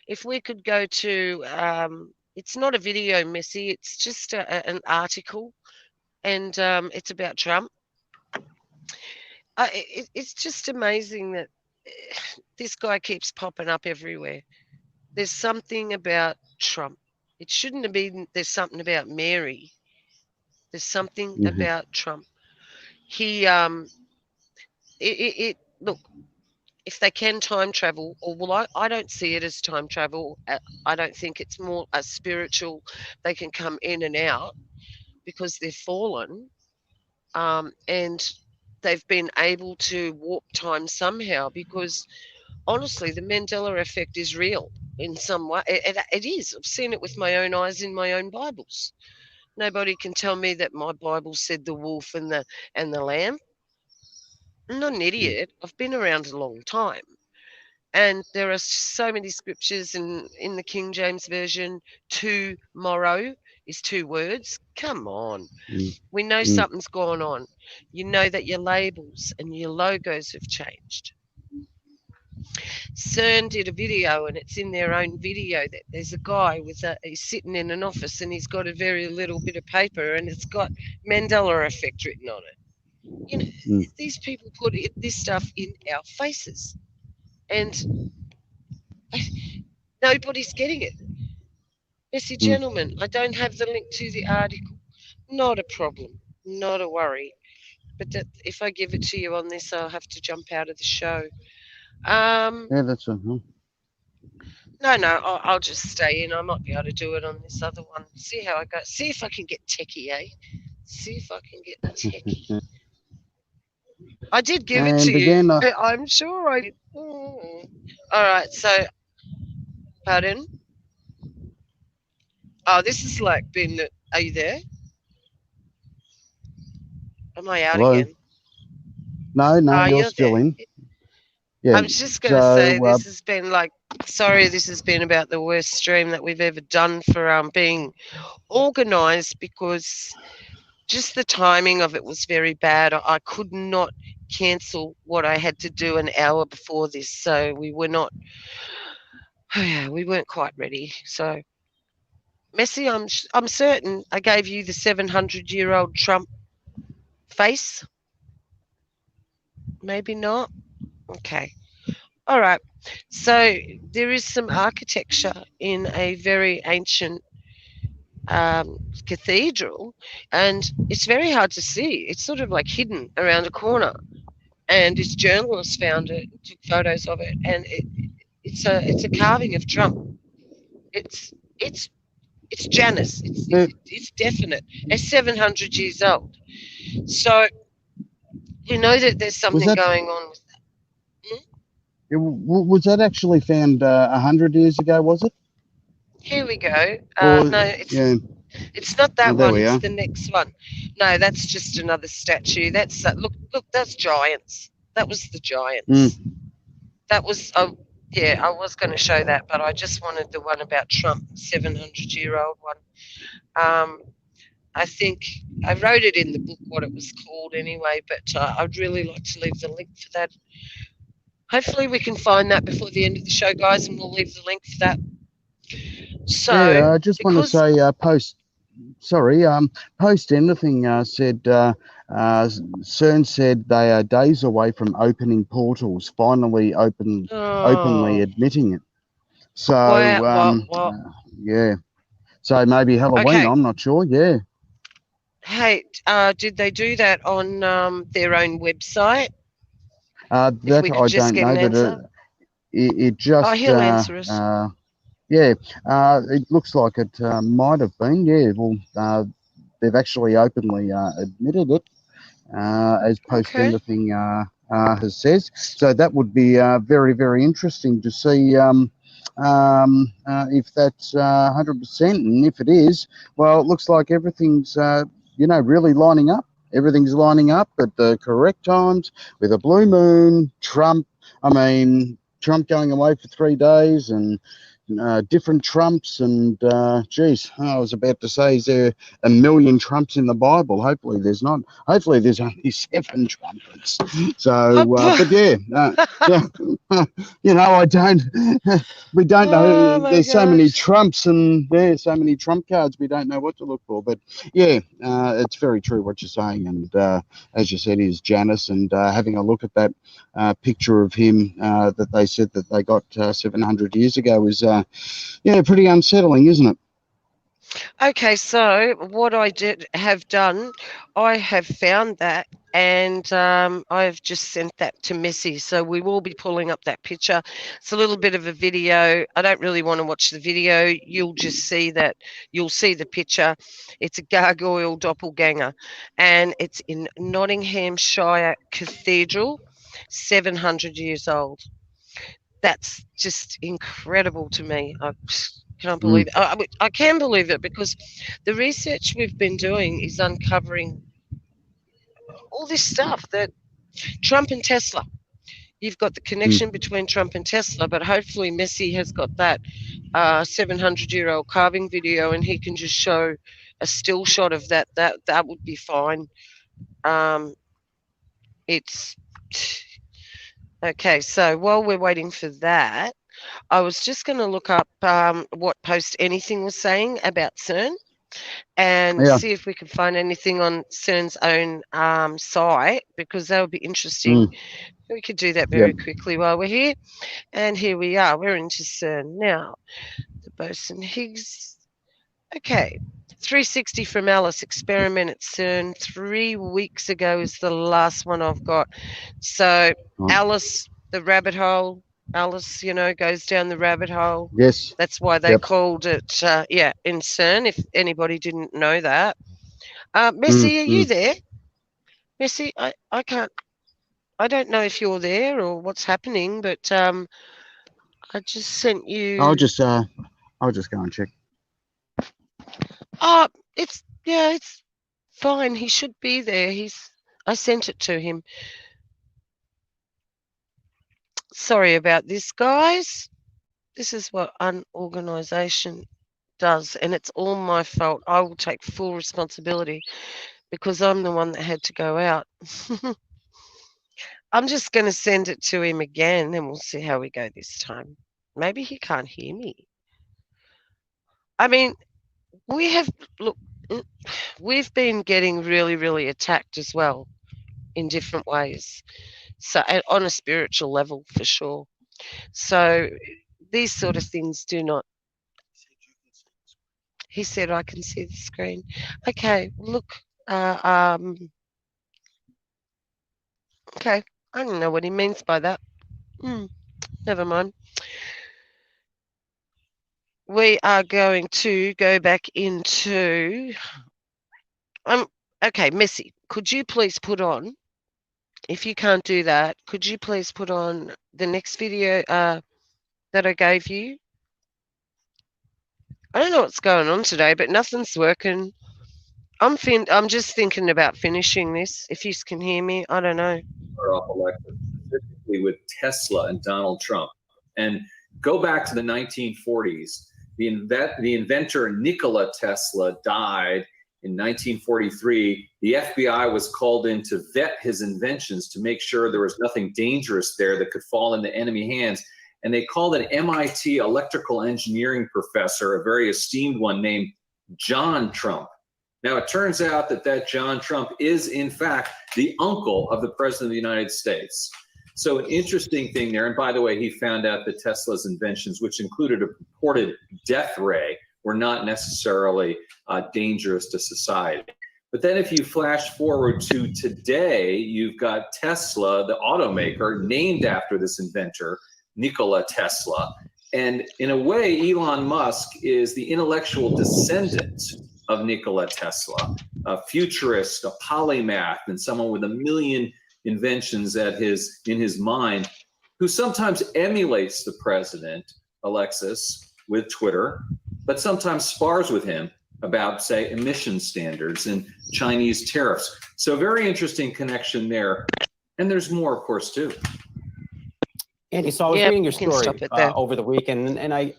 If we could go to, it's not a video, Missy, it's just an article, and it's about Trump. It's just amazing that this guy keeps popping up everywhere. There's something about Trump. It shouldn't have been, there's something about Mary. There's something about Trump. He, look, if they can time travel, or well, I don't see it as time travel. I don't think it's more a spiritual. They can come in and out because they're fallen, and they've been able to warp time somehow. Because honestly, the Mandela effect is real in some way. It is. I've seen it with my own eyes in my own Bibles. Nobody can tell me that my Bible said the wolf and the lamb. I'm not an idiot. I've been around a long time. And there are so many scriptures in the King James Version. Tomorrow is 2 words. Come on. We know something's going on. You know that your labels and your logos have changed. CERN did a video, and it's in their own video, that there's a guy he's sitting in an office and he's got a very little bit of paper and it's got Mandela effect written on it. These people put this stuff in our faces, and nobody's getting it. Messy gentlemen, I don't have the link to the article. Not a problem. Not a worry. But if I give it to you on this, I'll have to jump out of the show. Yeah, that's a. No, I'll just stay in. I might be able to do it on this other one. See how I go. See if I can get techie, eh? See if I can get techie. I did give it to you. I'm sure I did. All right. So, pardon. Oh, this is like been. Are you there? Am I out Hello? again? No, you're You're still there. in. Yeah. I'm just going to say So, this has been like. Sorry, this has been about the worst stream that we've ever done for being organised, because just the timing of it was very bad. I could not cancel what I had to do an hour before this, so we were not. Oh yeah, we weren't quite ready. So, Messi, I'm certain I gave you the 700-year-old Trump face. Maybe not. Okay. All right. So there is some architecture in a very ancient cathedral, and it's very hard to see. It's sort of like hidden around a corner. And this journalist found it, took photos of it, and it's a carving of Trump. It's it's it's Janus. uh, It's definite. It's 700 years old. So you know that there's was something that going on with that. was that actually found 100 years ago? Was it? Here we go. Or No, yeah. it's not Oh, that there one. we It's are. the next one. No, that's just another statue. That's look. That's giants. That was the Mm. giants. That was. Oh, yeah. I was going to show that, but I just wanted the one about Trump, 700-year-old one. I think I wrote it in the book what it was called anyway, but I'd really like to leave the link for that. Hopefully, we can find that before the end of the show, guys, and we'll leave the link for that. So, Yeah, I just want to because say, sorry, post anything said, CERN said they are days away from opening portals, finally openly oh, admitting it. what, So, what, what? yeah. So maybe Halloween, Okay. I'm not sure. Yeah. Hey, did they do that on their own website? If we That could I just don't get an know, but answer. it Oh, just, he'll answer us. yeah, it looks like it might have been. Yeah, well, they've actually openly admitted it, as Post Okay. Anything has says. So that would be very, very interesting to see if that's 100%. And if it is, well, it looks like everything's, really lining up. Everything's lining up at the correct times with a blue moon, Trump going away for 3 days and different Trumps. And geez, I was about to say, is there a million Trumps in the Bible? Hopefully there's not. Hopefully there's only 7 trumpets. So, but yeah, yeah, I don't. We don't Oh know. my There's so many gosh. Trumps and there's so many Trump cards. We don't know what to look for. But yeah, it's very true what you're saying. And as you said, is Janus. And having a look at that picture of him that they said that they got 700 years ago is pretty unsettling, isn't it? Okay, so what I have done, I have found that, and I've just sent that to Missy. So we will be pulling up that picture. It's a little bit of a video. I don't really want to watch the video. You'll just see that. You'll see the picture. It's a gargoyle doppelganger, and it's in Nottinghamshire Cathedral, 700 years old. That's just incredible to me. I can't Mm, believe it. I can believe it because the research we've been doing is uncovering all this stuff that Trump and Tesla. You've got the mm, connection between Trump and Tesla, but hopefully Messi has got that 700-year-old carving video, and he can just show a still shot of that. That would be fine. Um, it's okay. So while we're waiting for that, I was just going to look up what Post Anything was saying about CERN and yeah. see if we could find anything on CERN's own site, because that would be interesting. Mm, We could do that yep. very quickly while we're here. And here we are. We're into CERN now. The Boson Higgs. Okay. 360 from Alice. Experiment at CERN 3 weeks ago is the last one I've got. So Right. Alice, the rabbit hole. Alice, goes down the rabbit hole. Yes. That's why they Yep. called it, in CERN, if anybody didn't know that. Mm, Messi, are you mm. there? Messi, I can't, I don't know if you're there or what's happening, but I just sent you. I'll just go and check. Oh, it's fine. He should be there. I sent it to him. Sorry about this, guys. This is what unorganization does, and it's all my fault. I will take full responsibility because I'm the one that had to go out. I'm just going to send it to him again, and we'll see how we go this time. Maybe he can't hear me. I mean, we've been getting really, really attacked as well in different ways. So, on a spiritual level, for sure. So, these sort of things do not. He said, I can see the screen. Okay, look. Okay, I don't know what he means by that. Never mind. We are going to go back into. Okay, Missy, could you please put on, if you can't do that, could you please put on the next video that I gave you? I don't know what's going on today, but nothing's working. I'm just thinking about finishing this. If you can hear me, I don't know. Specifically with Tesla and Donald Trump. And go back to the 1940s. The inventor Nikola Tesla died in 1943. The FBI was called in to vet his inventions to make sure there was nothing dangerous there that could fall into enemy hands. And they called an MIT electrical engineering professor, a very esteemed one named John Trump. Now, it turns out that John Trump is, in fact, the uncle of the President of the United States. So an interesting thing there, and by the way, he found out that Tesla's inventions, which included a purported death ray, were not necessarily dangerous to society. But then if you flash forward to today, you've got Tesla, the automaker, named after this inventor, Nikola Tesla. And in a way, Elon Musk is the intellectual descendant of Nikola Tesla, a futurist, a polymath, and someone with a million inventions in his mind, who sometimes emulates the president, Alexis, with Twitter, but sometimes spars with him about, say, emission standards and Chinese tariffs. So very interesting connection there. And there's more, of course, too. Andy, so I was reading your story over the weekend, and I...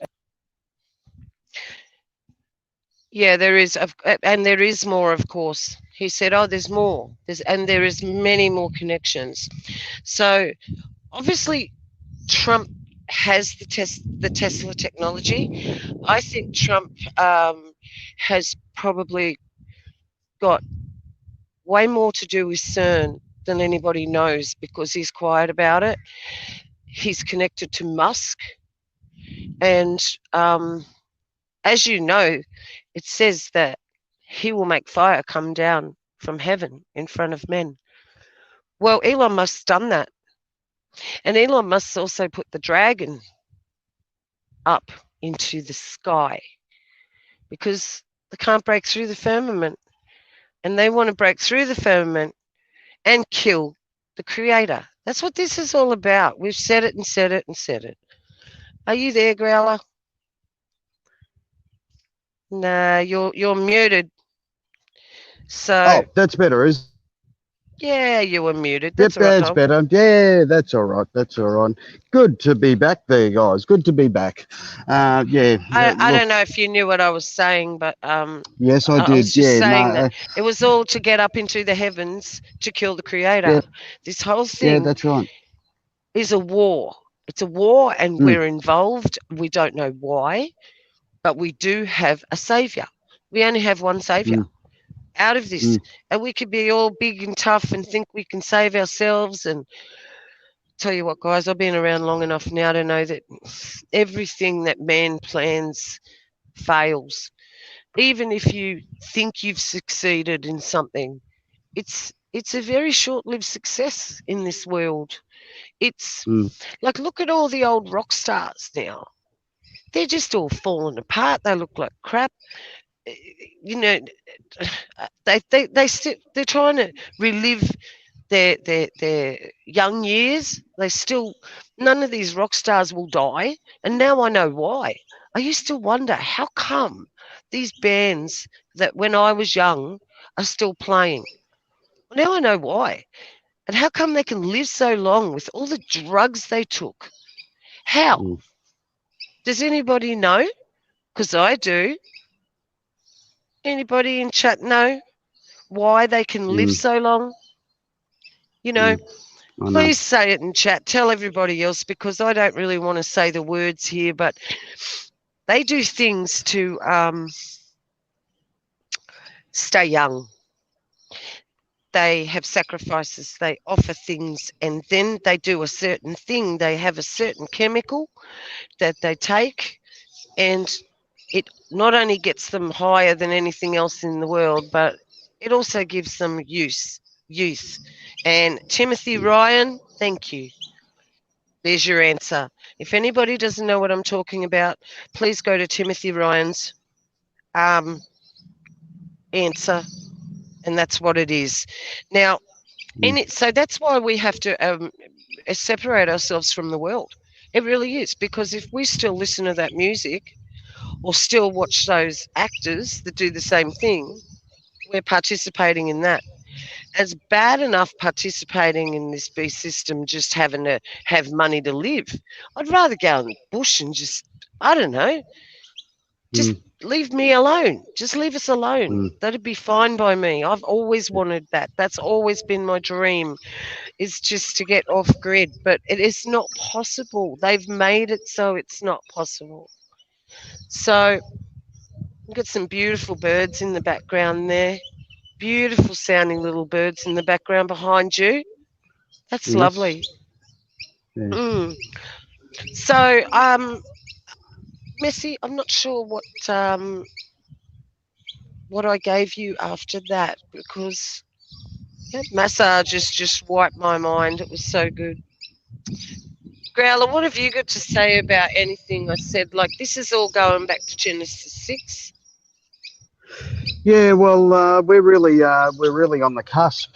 Yeah, there is, and there is more, of course. He said, oh, there's more. And there is many more connections. So obviously Trump has the Tesla technology. I think Trump has probably got way more to do with CERN than anybody knows because he's quiet about it. He's connected to Musk. And as you know, it says that he will make fire come down from heaven in front of men. Well, Elon Musk's done that. And Elon Musk's also put the dragon up into the sky because they can't break through the firmament. And they want to break through the firmament and kill the creator. That's what this is all about. We've said it and said it and said it. Are you there, Growler? Nah, you're muted. So that's better, is? Yeah, you were muted. That's yep, that's better. Yeah, that's all right. That's all right. Good to be back there, guys. Good to be back. Yeah. I don't know if you knew what I was saying, but yes, I did. I was just saying that it was all to get up into the heavens to kill the creator. Yeah, this whole thing that's right. is a war. It's a war, and we're involved. We don't know why, but we do have a savior. We only have one savior out of this, and we could be all big and tough and think we can save ourselves. And tell you what, guys, I've been around long enough now to know that everything that man plans fails. Even if you think you've succeeded in something, it's a very short-lived success in this world. It's like, look at all the old rock stars now. They're just all falling apart. They look like crap. You know, they're trying to relive their young years. They still, none of these rock stars will die, and now I know why. I used to wonder, how come these bands that when I was young are still playing? Well, now I know why. And how come they can live so long with all the drugs they took? How? Does anybody know? Because I do. Anybody in chat know why they can live so long? You know, please say it in chat. Tell everybody else, because I don't really want to say the words here, but they do things to stay young. They have sacrifices, they offer things, and then they do a certain thing. They have a certain chemical that they take, and it not only gets them higher than anything else in the world, but it also gives them youth. And Timothy Ryan, thank you. There's your answer. If anybody doesn't know what I'm talking about, please go to Timothy Ryan's answer, and that's what it is. Now, so that's why we have to separate ourselves from the world. It really is, because if we still listen to that music or still watch those actors that do the same thing, we're participating in that. It's bad enough participating in this beast system, just having to have money to live. I'd rather go in the bush and just, I don't know, just leave me alone. Just leave us alone. That'd be fine by me. I've always wanted that. That's always been my dream, is just to get off grid. But it is not possible. They've made it so it's not possible. So we've got some beautiful birds in the background there. Beautiful sounding little birds in the background behind you. That's lovely. Yeah. So, Messi, I'm not sure what I gave you after that, because that massages just wiped my mind. It was so good. Growler, what have you got to say about anything I said? Like, this is all going back to Genesis 6. Yeah, well, we're really on the cusp.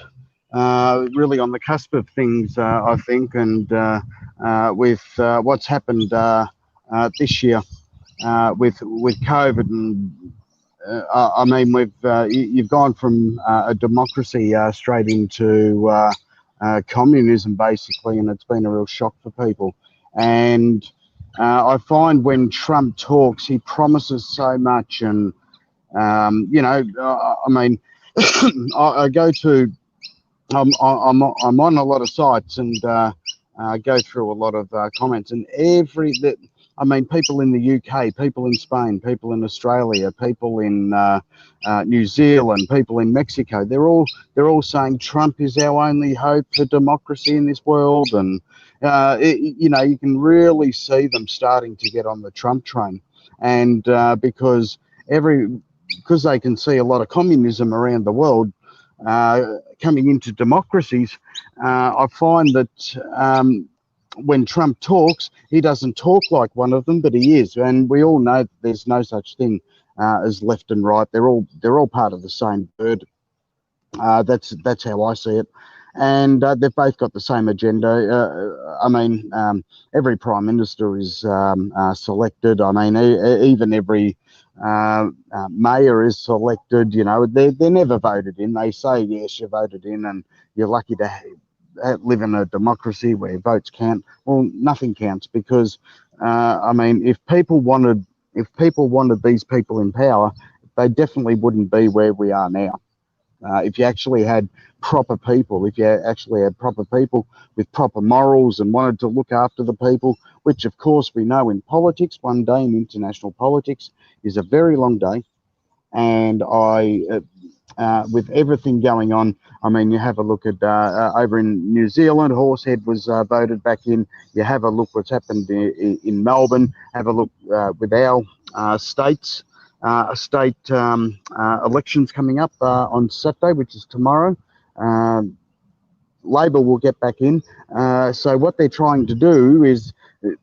Really on the cusp of things, I think, and with what's happened this year with COVID, and I mean, you've gone from a democracy straight into communism, basically, and it's been a real shock for people. And I find when Trump talks, he promises so much, and you know, I mean, I go to. I'm on a lot of sites and go through a lot of comments, and I mean, people in the UK, people in Spain, people in Australia, people in New Zealand, people in Mexico, they're all saying Trump is our only hope for democracy in this world, and you know, you can really see them starting to get on the Trump train, and because they can see a lot of communism around the world coming into democracies, I find that when Trump talks, he doesn't talk like one of them, but he is, and we all know that there's no such thing as left and right. They're all part of the same bird. That's how I see it, and they've both got the same agenda. I mean, every prime minister is selected. I mean, even every mayor is selected. You know, they're never voted in. They say yes, you voted in, and you're lucky to live in a democracy where votes count. Well, nothing counts, because I mean, if people wanted these people in power, they definitely wouldn't be where we are now. If you actually had proper people, with proper morals and wanted to look after the people, which of course we know in politics, one day in international politics is a very long day. And with everything going on, I mean, you have a look at over in New Zealand, Horsehead was voted back in. You have a look what's happened in Melbourne. Have a look with our states. State elections coming up on Saturday, which is tomorrow. Labor will get back in. So what they're trying to do is, you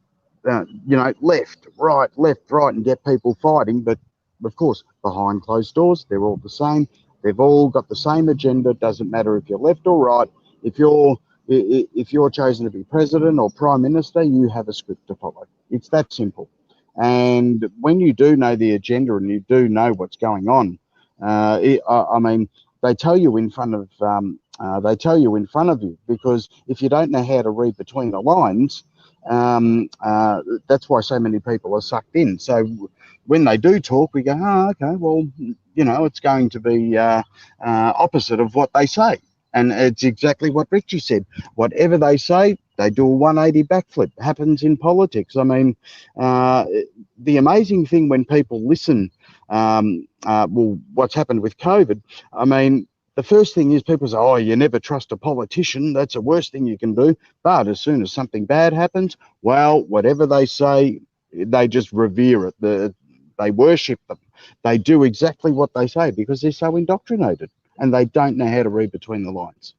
know, left, right, and get people fighting. But of course, behind closed doors, they're all the same. They've all got the same agenda. It doesn't matter if you're left or right. If you're chosen to be president or prime minister, you have a script to follow. It's that simple. And when you do know the agenda and you do know what's going on, I mean, they tell you in front of you, because if you don't know how to read between the lines, that's why so many people are sucked in. So when they do talk, we go, oh, okay, well, you know, it's going to be opposite of what they say. And it's exactly what Richie said. Whatever they say, they do a 180 backflip. Happens in politics. I mean, the amazing thing when people listen, well, what's happened with COVID, I mean, the first thing is people say, oh, you never trust a politician. That's the worst thing you can do. But as soon as something bad happens, well, whatever they say, they just revere it. They worship them. They do exactly what they say because they're so indoctrinated and they don't know how to read between the lines.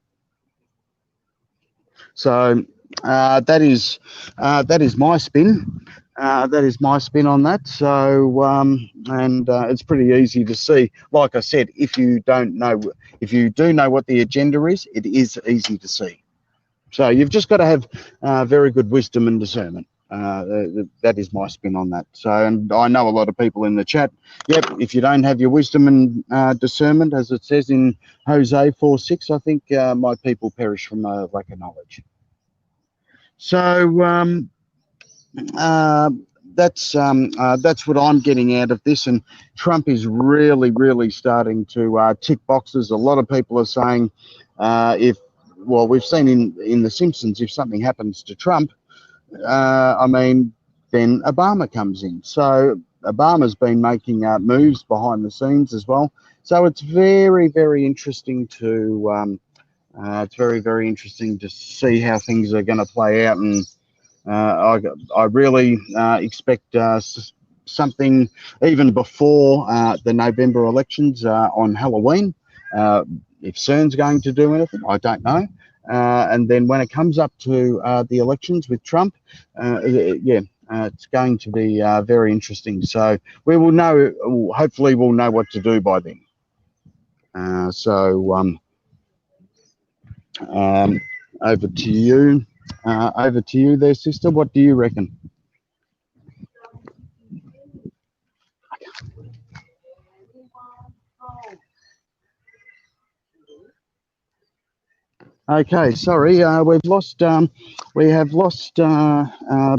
So that is my spin. That is my spin on that. So it's pretty easy to see. Like I said, if you do know what the agenda is, it is easy to see. So you've just got to have very good wisdom and discernment. That is my spin on that. So, and I know a lot of people in the chat. Yep, if you don't have your wisdom and discernment, as it says in Hosea 4:6, I think my people perish from a lack of knowledge. So that's what I'm getting out of this. And Trump is really starting to tick boxes. A lot of people are saying, well, we've seen in The Simpsons, if something happens to Trump, I mean, then Obama comes in. So Obama's been making moves behind the scenes as well. So it's very interesting to very interesting to see how things are going to play out. And I really expect something even before the November elections on Halloween. If CERN's going to do anything, I don't know. And then when it comes up to the elections with Trump, it's going to be very interesting. So we will know, hopefully we'll know what to do by then. Over to you. Over to you there, sister. What do you reckon? Okay, sorry, we have lost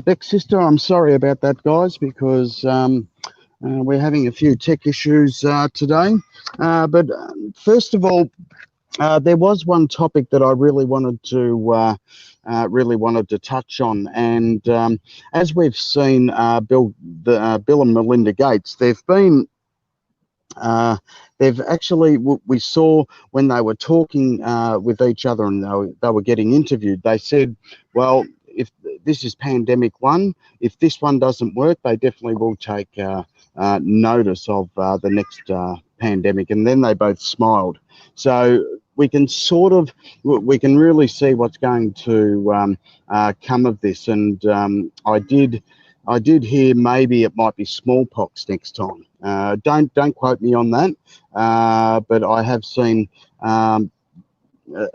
Beck's sister. I'm sorry about that, guys, because we're having a few tech issues today. But first of all, there was one topic that I really wanted to touch on, and as we've seen, Bill and Melinda Gates, they've actually, we saw when they were talking with each other and they were getting interviewed, they said, well, if this is pandemic 1, if this one doesn't work, they definitely will take notice of the next pandemic. And then they both smiled. So we can really see what's going to come of this. And I did hear maybe it might be smallpox next time. Don't quote me on that, but I have seen a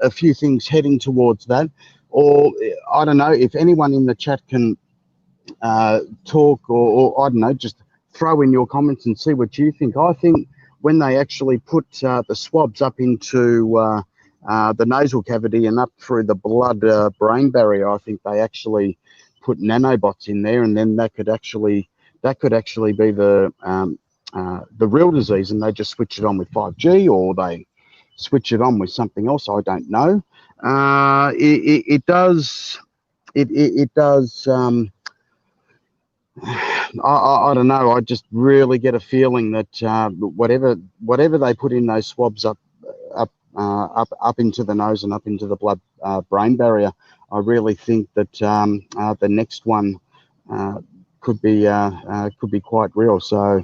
few things heading towards that. Or I don't know if anyone in the chat can talk, or I don't know, just throw in your comments and see what you think. I think when they actually put the swabs up into the nasal cavity and up through the blood-brain barrier, I think they actually put nanobots in there, and then that could actually be the real disease, and they just switch it on with 5G, or they switch it on with something else. I don't know. It does. I don't know. I just really get a feeling that whatever they put in those swabs up into the nose and up into the blood-brain barrier, I really think that the next one could be quite real. So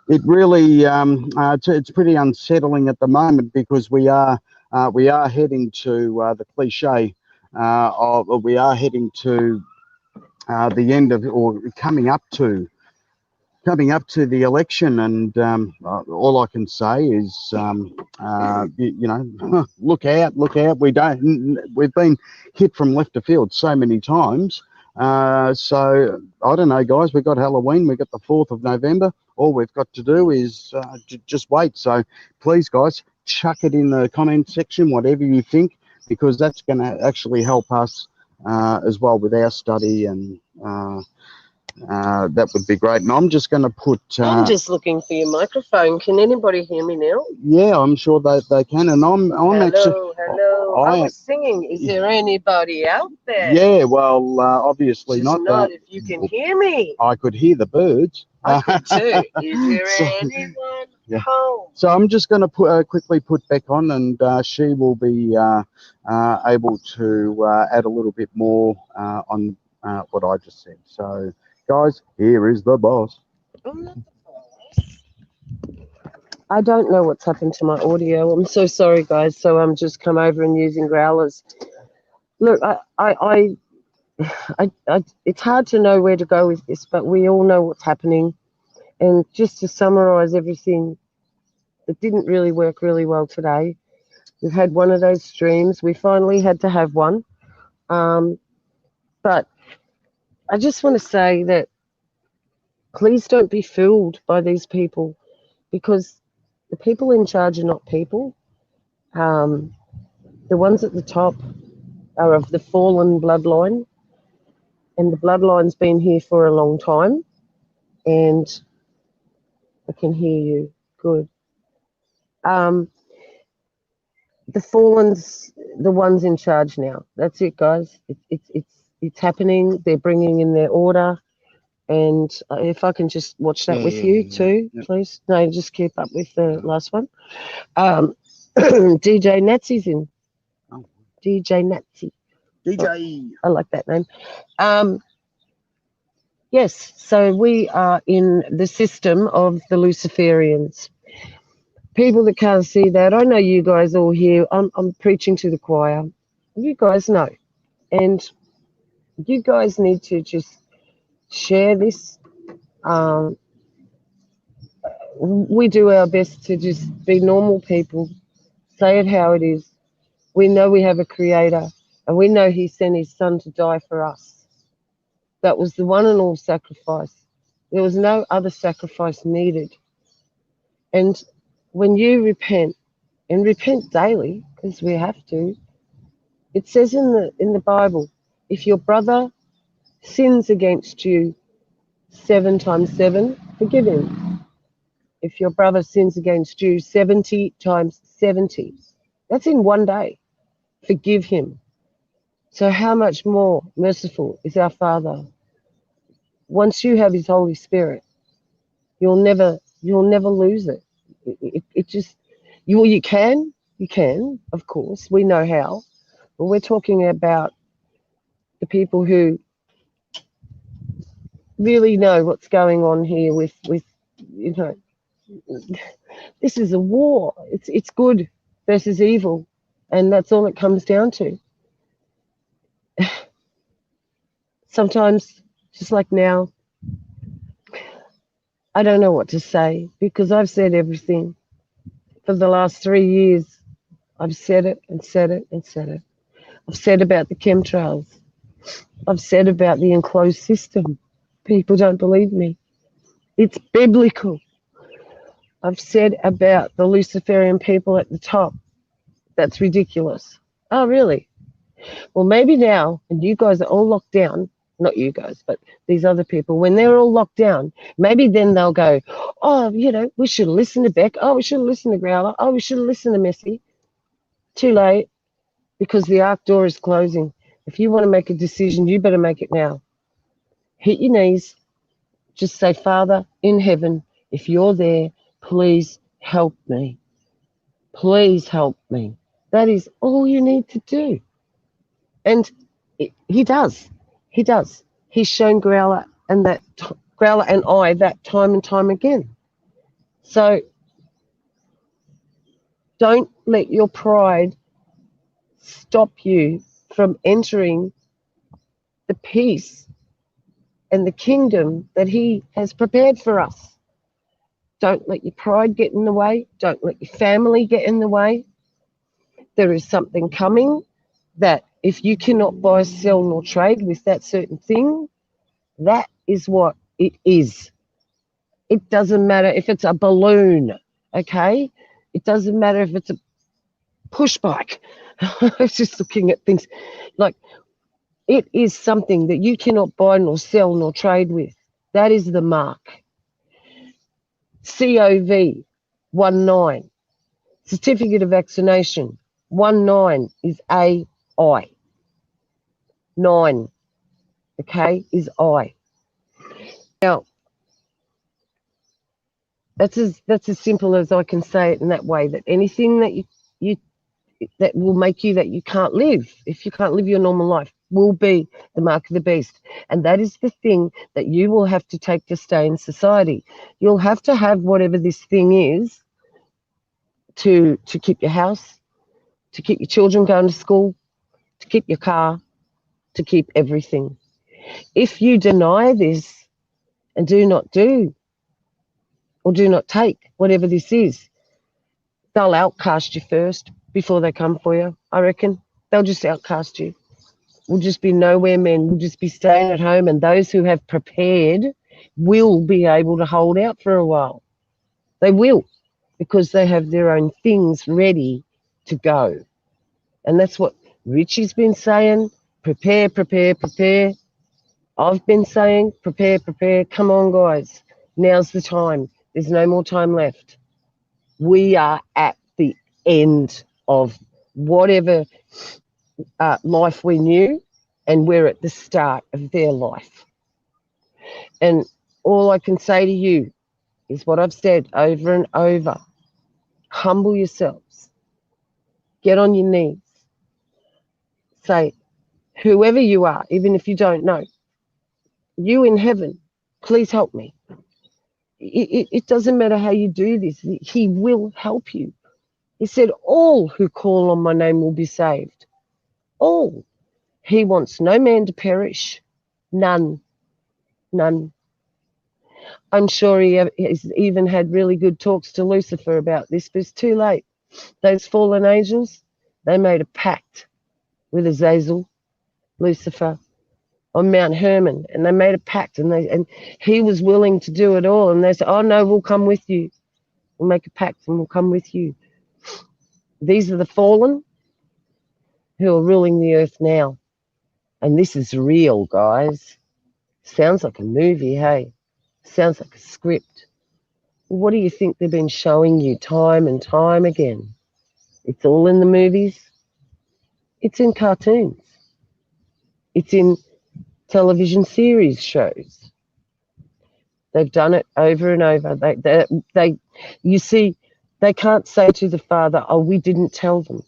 it really it's pretty unsettling at the moment, because we are heading to the cliche we are heading to the end of, or coming up to coming up to the election, and all I can say is, you know, look out, look out. We've been hit from left of field so many times. So I don't know, guys. We've got Halloween. We've got the 4th of November. All we've got to do is just wait. So please, guys, chuck it in the comment section, whatever you think, because that's going to actually help us as well with our study, and that would be great. And I'm just going to put... I'm just looking for your microphone. Can anybody hear me now? Yeah, I'm sure they can. And I'm actually... Hello. I was singing. Is there anybody out there? Yeah, well, obviously Just not if you can hear me. I could hear the birds. I could too. Is there anyone home? So I'm just going to quickly put Beck on, and she will be able to add a little bit more on what I just said. So, guys, here is the boss. I'm not the boss. I don't know what's happened to my audio. I'm so sorry, guys. So I'm just come over and using growlers. Look, it's hard to know where to go with this, but we all know what's happening. And just to summarize everything, it didn't really work really well today. We've had one of those streams. We finally had to have one. But I just want to say that please don't be fooled by these people, because the people in charge are not people. The ones at the top are of the fallen bloodline, and the bloodline's been here for a long time. And I can hear you. Good. The fallen's the ones in charge now. That's it, guys. It's happening. They're bringing in their order. And if I can just watch that with you too, please. No, just keep up with the last one. DJ Natsy's in. Oh. DJ Natsy. DJ. I like that name. Yes, so we are in the system of the Luciferians. People that can't see that, I know you guys all here. I'm preaching to the choir. You guys know. And you guys need to just share this. We do our best to just be normal people, say it how it is. We know we have a creator, and we know he sent his son to die for us. That was the one and all sacrifice. There was no other sacrifice needed. And when you repent, and repent daily, because we have to, it says in the Bible, if your brother sins against you 7 times 7, forgive him. If your brother sins against you 70 times 70, that's in one day. Forgive him. So how much more merciful is our Father? Once you have his Holy Spirit, you'll never lose it. It just, you can, of course, we know how, but we're talking about the people who really know what's going on here with you know, this is a war. It's good versus evil, and that's all it comes down to. Sometimes, just like now, I don't know what to say, because I've said everything. For the last 3 years, I've said it and said it and said it. I've said about the chemtrails. I've said about the enclosed system. People don't believe me. It's biblical. I've said about the Luciferian people at the top. That's ridiculous. Oh, really? Well, maybe now, and you guys are all locked down, not you guys, but these other people, when they're all locked down, maybe then they'll go, oh, you know, we should listen to Beck. Oh, we should listen to Growler. Oh, we should listen to Messy. Too late, because the ark door is closing. If you want to make a decision, you better make it now. Hit your knees. Just say, Father in heaven, if you're there, please help me. Please help me. That is all you need to do. And he does. He does. He's shown Growler and Growler and I that time and time again. So don't let your pride stop you from entering the peace and the kingdom that he has prepared for us. Don't let your pride get in the way. Don't let your family get in the way. There is something coming that if you cannot buy, sell, nor trade with that certain thing, that is what it is. It doesn't matter if it's a balloon, okay? It doesn't matter if it's a push bike. I was just looking at things like it is something that you cannot buy, nor sell, nor trade with. That is the mark. COV 19, certificate of vaccination 19 is AI. 9, okay, is I. Now, that's as simple as I can say it in that way, that anything that you that will make you that you can't live, if you can't live your normal life, will be the mark of the beast. And that is the thing that you will have to take to stay in society. You'll have to have whatever this thing is to keep your house, to keep your children going to school, to keep your car, to keep everything. If you deny this and do not do or do not take whatever this is, they'll outcast you first before they come for you, I reckon. They'll just outcast you. We'll just be nowhere men. We'll just be staying at home, and those who have prepared will be able to hold out for a while. They will, because they have their own things ready to go. And that's what Richie's been saying, prepare, prepare, prepare. I've been saying, prepare, prepare. Come on, guys. Now's the time. There's no more time left. We are at the end of whatever life we knew, and we're at the start of their life. And all I can say to you is what I've said over and over. Humble yourselves. Get on your knees. Say, whoever you are, even if you don't know, you in heaven, please help me. It doesn't matter how you do this. He will help you. He said, all who call on my name will be saved. All. He wants no man to perish. None. None. I'm sure he has even had really good talks to Lucifer about this, but it's too late. Those fallen angels, they made a pact with Azazel, Lucifer, on Mount Hermon, and they made a pact, and he was willing to do it all, and they said, oh no, we'll come with you. We'll make a pact and we'll come with you. These are the fallen who are ruling the earth now. And this is real, guys. Sounds like a movie, hey? Sounds like a script. What do you think they've been showing you time and time again? It's all in the movies. It's in cartoons. It's in television series shows. They've done it over and over. You see, they can't say to the Father, oh, we didn't tell them,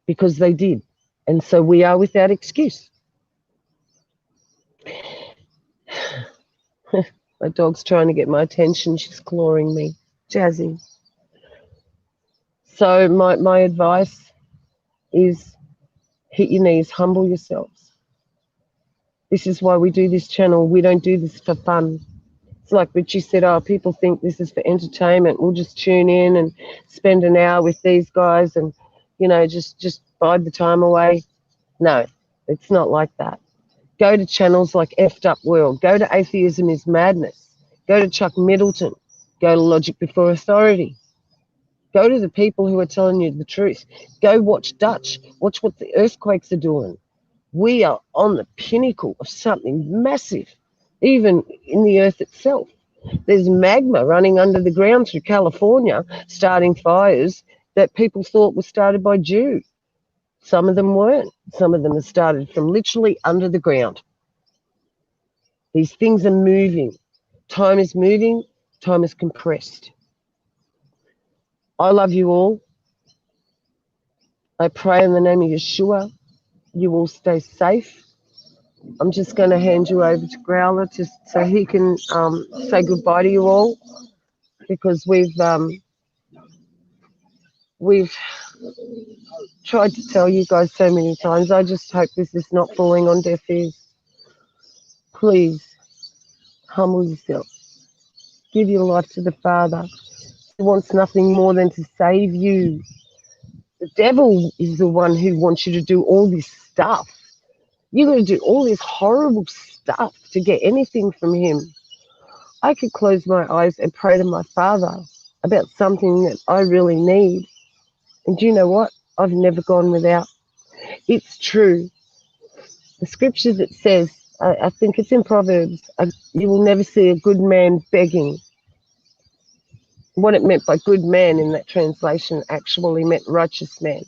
because they did. And so we are without excuse. My dog's trying to get my attention. She's clawing me. Jazzy. So my advice is hit your knees, humble yourselves. This is why we do this channel. We don't do this for fun. It's like Richie said, oh, people think this is for entertainment. We'll just tune in and spend an hour with these guys and, you know, just bide the time away. No, it's not like that. Go to channels like Effed Up World. Go to Atheism is Madness. Go to Chuck Middleton. Go to Logic Before Authority. Go to the people who are telling you the truth. Go watch Dutch. Watch what the earthquakes are doing. We are on the pinnacle of something massive, even in the earth itself. There's magma running under the ground through California, starting fires that people thought were started by Jews. Some of them weren't. Some of them are started from literally under the ground. These things are moving. Time is moving. Time is compressed. I love you all. I pray in the name of Yeshua, you all stay safe. I'm just going to hand you over to Growler just so he can say goodbye to you all, because we've tried to tell you guys so many times. I just hope this is not falling on deaf ears. please humble yourself. Give your life to the Father. He wants nothing more than to save you. The devil is the one who wants you to do all this stuff. You're going to do all this horrible stuff to get anything from him. I could close my eyes and pray to my Father about something that I really need. And do you know what? I've never gone without. It's true. The scripture that says, I think it's in Proverbs, you will never see a good man begging. What it meant by good man in that translation actually meant righteous man.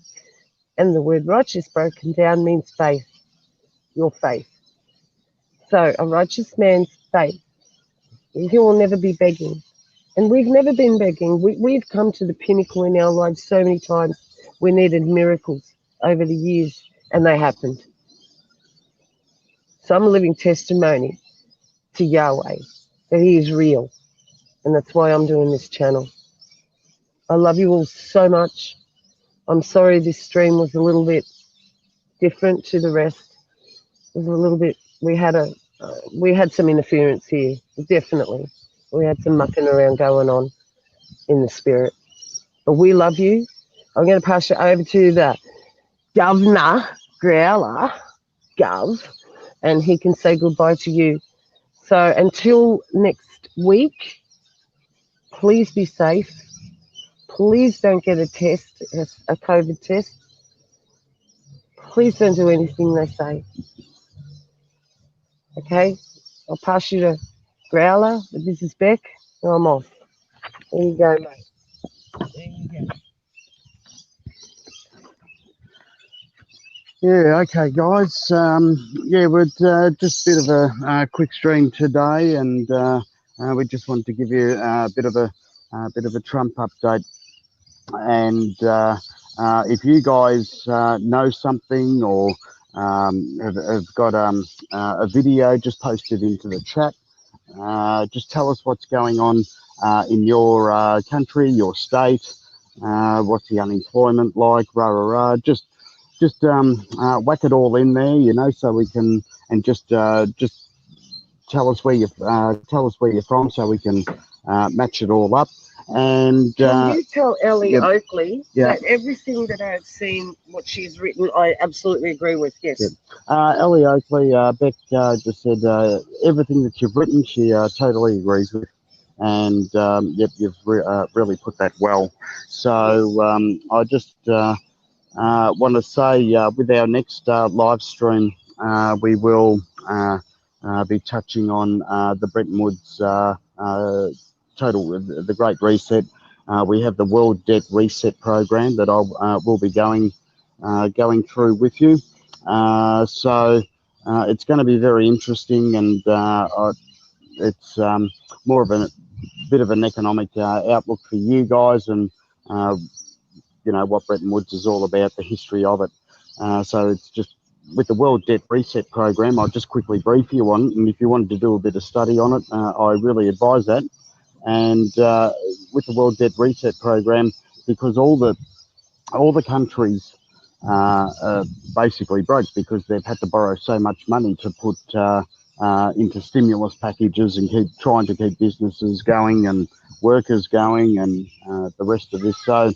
And the word righteous broken down means faith, your faith. So a righteous man's faith, he will never be begging. And we've never been begging. We've come to the pinnacle in our lives so many times. We needed miracles over the years, and they happened. So I'm a living testimony to Yahweh that he is real. And that's why I'm doing this channel. I love you all so much. I'm sorry this stream was a little bit different to the rest. It was a little bit, we had some interference here, definitely. We had some mucking around going on in the spirit. But we love you. I'm going to pass you over to the Governor, Growler, Gov, and he can say goodbye to you. So until next week, please be safe. Please don't get a test, a COVID test. Please don't do anything they say. Okay? I'll pass you to Growler. This is Beck, and I'm off. There you go, mate. There you go. Yeah, okay, guys. Yeah, we're just a bit of a quick stream today, and we just wanted to give you a bit of a Trump update. And if you guys know something or have got a video, just post it into the chat. Just tell us what's going on in your country, your state. What's the unemployment like? Just whack it all in there, you know, so we can, and just tell us where you're from, so we can match it all up. And can you tell Ellie yeah, Oakley yeah, that everything that I've seen, what she's written, I absolutely agree with. Yes. Yeah. Ellie Oakley, Beck just said everything that you've written, she totally agrees with. And yep, you've really put that well. So I just want to say with our next live stream, we will be touching on the Bretton Woods the Great Reset. We have the World Debt Reset program that will be going through with you. So it's going to be very interesting, and it's more of a bit of an economic outlook for you guys, and you know what Bretton Woods is all about, the history of it. So it's just with the World Debt Reset program, I'll just quickly brief you on it, and if you wanted to do a bit of study on it, I really advise that. And with the World Debt Reset program, because all the countries are basically broke because they've had to borrow so much money to put into stimulus packages and trying to keep businesses going and workers going and the rest of this. So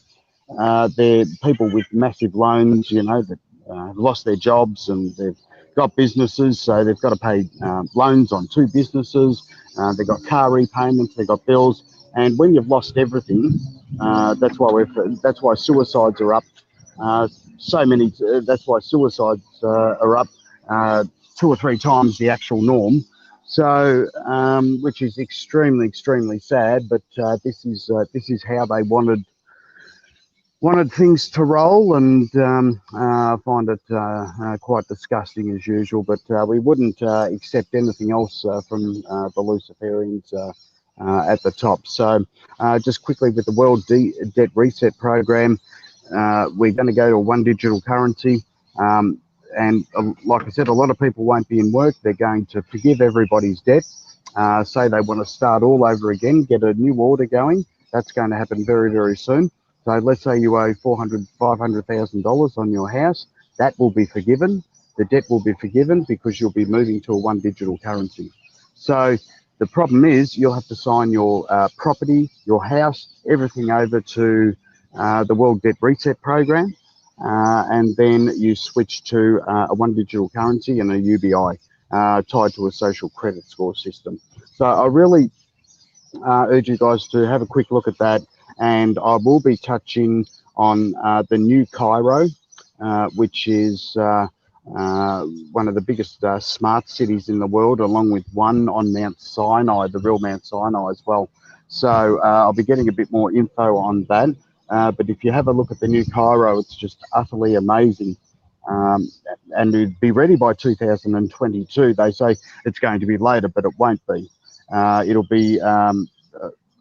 they're people with massive loans, you know, that have lost their jobs and they've got businesses, so they've got to pay loans on 2 businesses. They've got car repayments, they've got bills, and when you've lost everything, that's why suicides are up. That's why suicides are up 2 or 3 times the actual norm. So, which is extremely sad. But this is how they wanted things to roll, and I find it quite disgusting as usual, but we wouldn't accept anything else from the Luciferians at the top. So just quickly with the World Debt Reset program, we're going to go to one digital currency, and like I said, a lot of people won't be in work. They're going to forgive everybody's debt, say they want to start all over again, get a new order going. That's going to happen very soon. So let's say you owe $400,000, $500,000 on your house. That will be forgiven. the debt will be forgiven because you'll be moving to a one digital currency. So the problem is you'll have to sign your property, your house, everything over to the World Debt Reset Program, and then you switch to a one digital currency and a UBI tied to a social credit score system. So I really urge you guys to have a quick look at that, and I will be touching on the new Cairo, which is one of the biggest smart cities in the world, along with one on Mount Sinai, the real Mount Sinai as well. So I'll be getting a bit more info on that. But if you have a look at the new Cairo, it's just utterly amazing. And it'd be ready by 2022. They say it's going to be later, but it won't be. It'll be,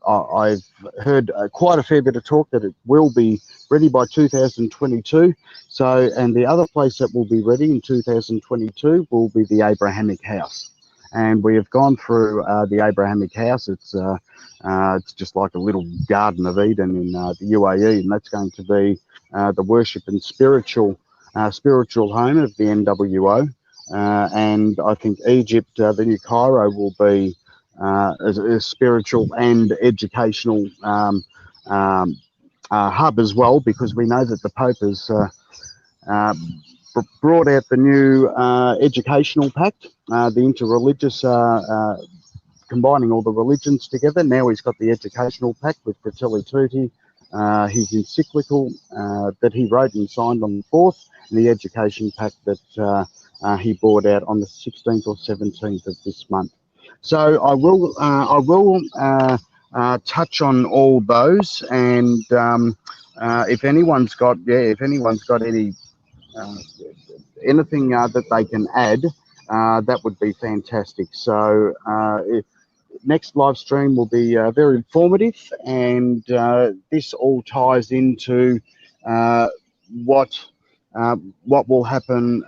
I've heard quite a fair bit of talk that it will be ready by 2022. So, and the other place that will be ready in 2022 will be the Abrahamic House. And we have gone through the Abrahamic House. It's just like a little Garden of Eden in the UAE, and that's going to be the worship and spiritual home of the NWO. And I think Egypt, the new Cairo, will be a spiritual and educational hub as well, because we know that the Pope has brought out the new educational pact, the interreligious, combining all the religions together. Now he's got the educational pact with Fratelli Tutti, his encyclical that he wrote and signed on the 4th, and the education pact that he brought out on the 16th or 17th of this month. So I will touch on all those, and if anyone's got any anything that they can add, that would be fantastic. So next live stream will be very informative, and this all ties into what will happen.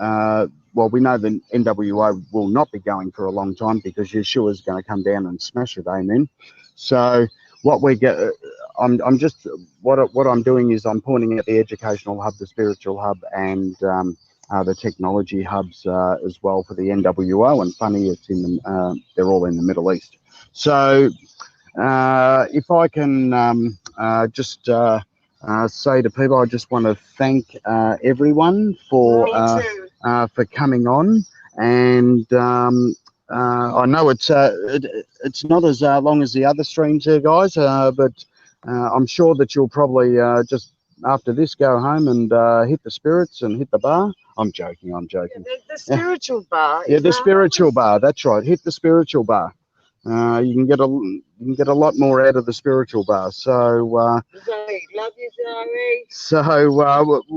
Well, we know the NWO will not be going for a long time because Yeshua's going to come down and smash it. Amen. So what we get, I'm just what I'm doing is I'm pointing at the educational hub, the spiritual hub, and the technology hubs as well for the NWO. And funny, it's in the they're all in the Middle East. So if I can just say to people, I just want to thank everyone for coming on, and I know it's not as long as the other streams here, guys, but I'm sure that you'll probably just after this go home and hit the spirits and hit the bar. I'm joking. Yeah, the spiritual bar. Yeah, the spiritual bar. That's right. Hit the spiritual bar. You can get a lot more out of the spiritual bar. So Zoe, love you, Zoe. So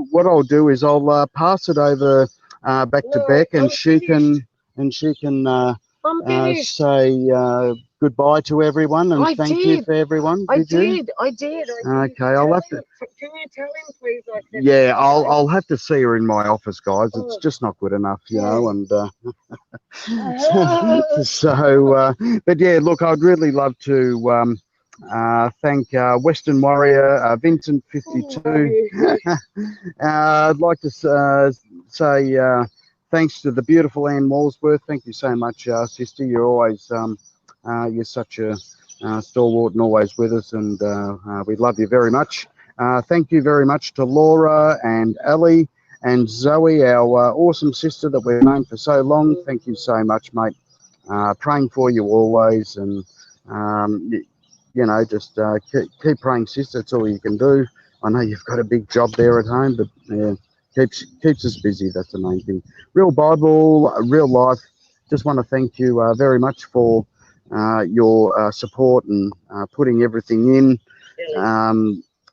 what I'll do is I'll pass it over back to Beck, and she can say goodbye to everyone and thank you for everyone. I did. Okay, I'll have to. Can you tell him, please? Yeah, I'll have to see her in my office, guys. It's just not good enough, you know. And but yeah, look, I'd really love to thank Western Warrior Vincent 52. I'd like to say thanks to the beautiful Ann Walsworth. Thank you so much, sister. You're always you're such a stalwart and always with us, and we love you very much. Thank you very much to Laura and Ali and Zoe, our awesome sister that we've known for so long. Thank you so much, mate. Praying for you always, and you know, just keep praying, sis. That's all you can do. I know you've got a big job there at home, but yeah, keeps us busy. That's the main thing. Real Bible, real life. Just want to thank you very much for your support and putting everything in.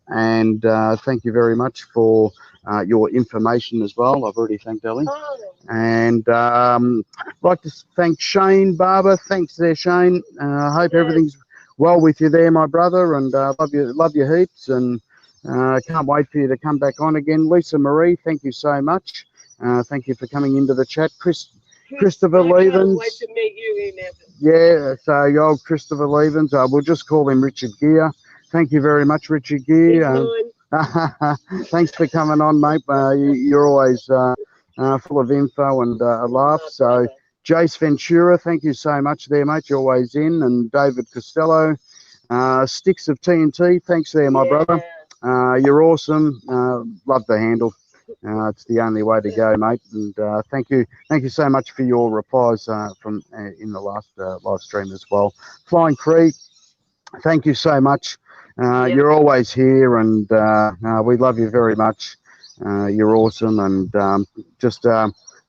And thank you very much for your information as well. I've already thanked Ellie. And I'd like to thank Shane Barber. Thanks there, Shane. I hope everything's well with you there, my brother, and love you heaps, and can't wait for you to come back on again. Lisa Marie, thank you so much. Thank you for coming into the chat. Christopher Levens. Wait to meet you, yeah, so your old Christopher Levens. We'll just call him Richard Gear. Thank you very much, Richard Gear. Thanks for coming on, mate. You're always full of info and a laugh. So Jace Ventura, thank you so much there, mate. You're always in. And David Costello, Sticks of TNT, thanks there, my brother. You're awesome. Love the handle. It's the only way to go, mate. And thank you so much for your replies from in the last live stream as well. Flying Creek, thank you so much. You're always here, and we love you very much. You're awesome, and just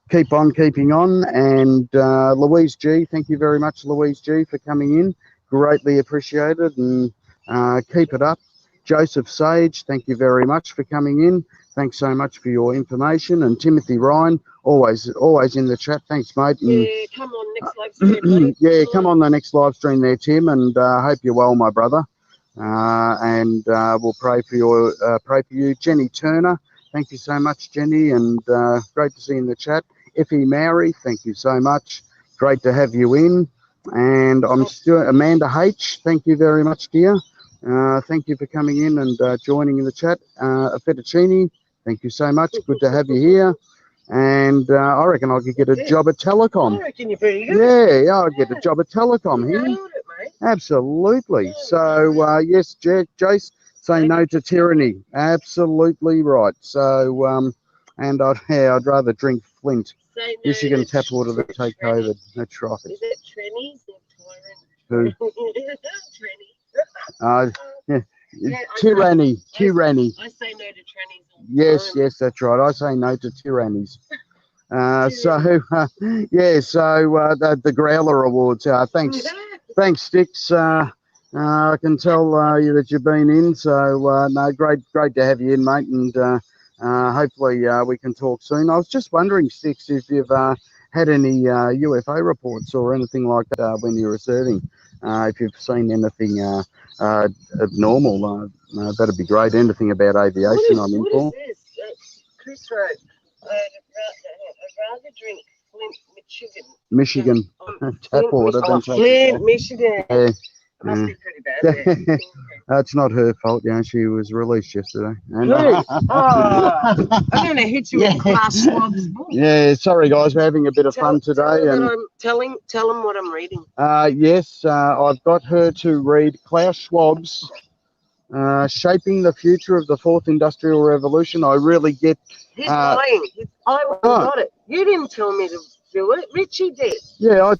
keep on keeping on. And Louise G, thank you very much, Louise G, for coming in. Greatly appreciated, and keep it up. Joseph Sage, thank you very much for coming in. Thanks so much for your information. And Timothy Ryan, always in the chat. Thanks, mate. And, come on, next live stream. yeah, come on the next live stream there, Tim. And hope you're well, my brother. And we'll pray for you. Jenny Turner, thank you so much, Jenny. And great to see you in the chat. Effie Mowry, thank you so much. Great to have you in. And I'm still Amanda H. Thank you very much, dear. Thank you for coming in and joining in the chat. A fettuccine, thank you so much. Good to have you here. And I reckon I could get a job at Telecom. I reckon you're pretty good. Yeah, I'll get a job at Telecom here. Nailed it, mate. Absolutely. So yes, Jace, say no to tyranny. Absolutely right. So and I'd rather drink Flint, Say no Michigan to tap water than take COVID. That's right. Is it trannies or Who? Tranny. Tyranny. I say no to trannies all the Yes, time. yes, that's right. I say no to tyrannies. So the Growler Awards. Thanks, Sticks. I can tell you that you've been in. So no, great to have you in, mate. And hopefully we can talk soon. I was just wondering, Sticks, if you've had any UFO reports or anything like that when you were serving. If you've seen anything abnormal, that'd be great. Anything about aviation, I'm in for. What is this? Chris wrote, I'd rather drink Flint, Michigan. Tap water than take Flint, Michigan. Yeah. It must be pretty bad. It's not her fault, she was released yesterday. And, I'm going to hit you with Klaus Schwab's book. Yeah, sorry guys, we're having a bit of fun today. Tell him what I'm reading. Yes, I've got her to read Klaus Schwab's Shaping the Future of the Fourth Industrial Revolution. I really get... He's lying. I got it. You didn't tell me to do it. Richie did. Yeah,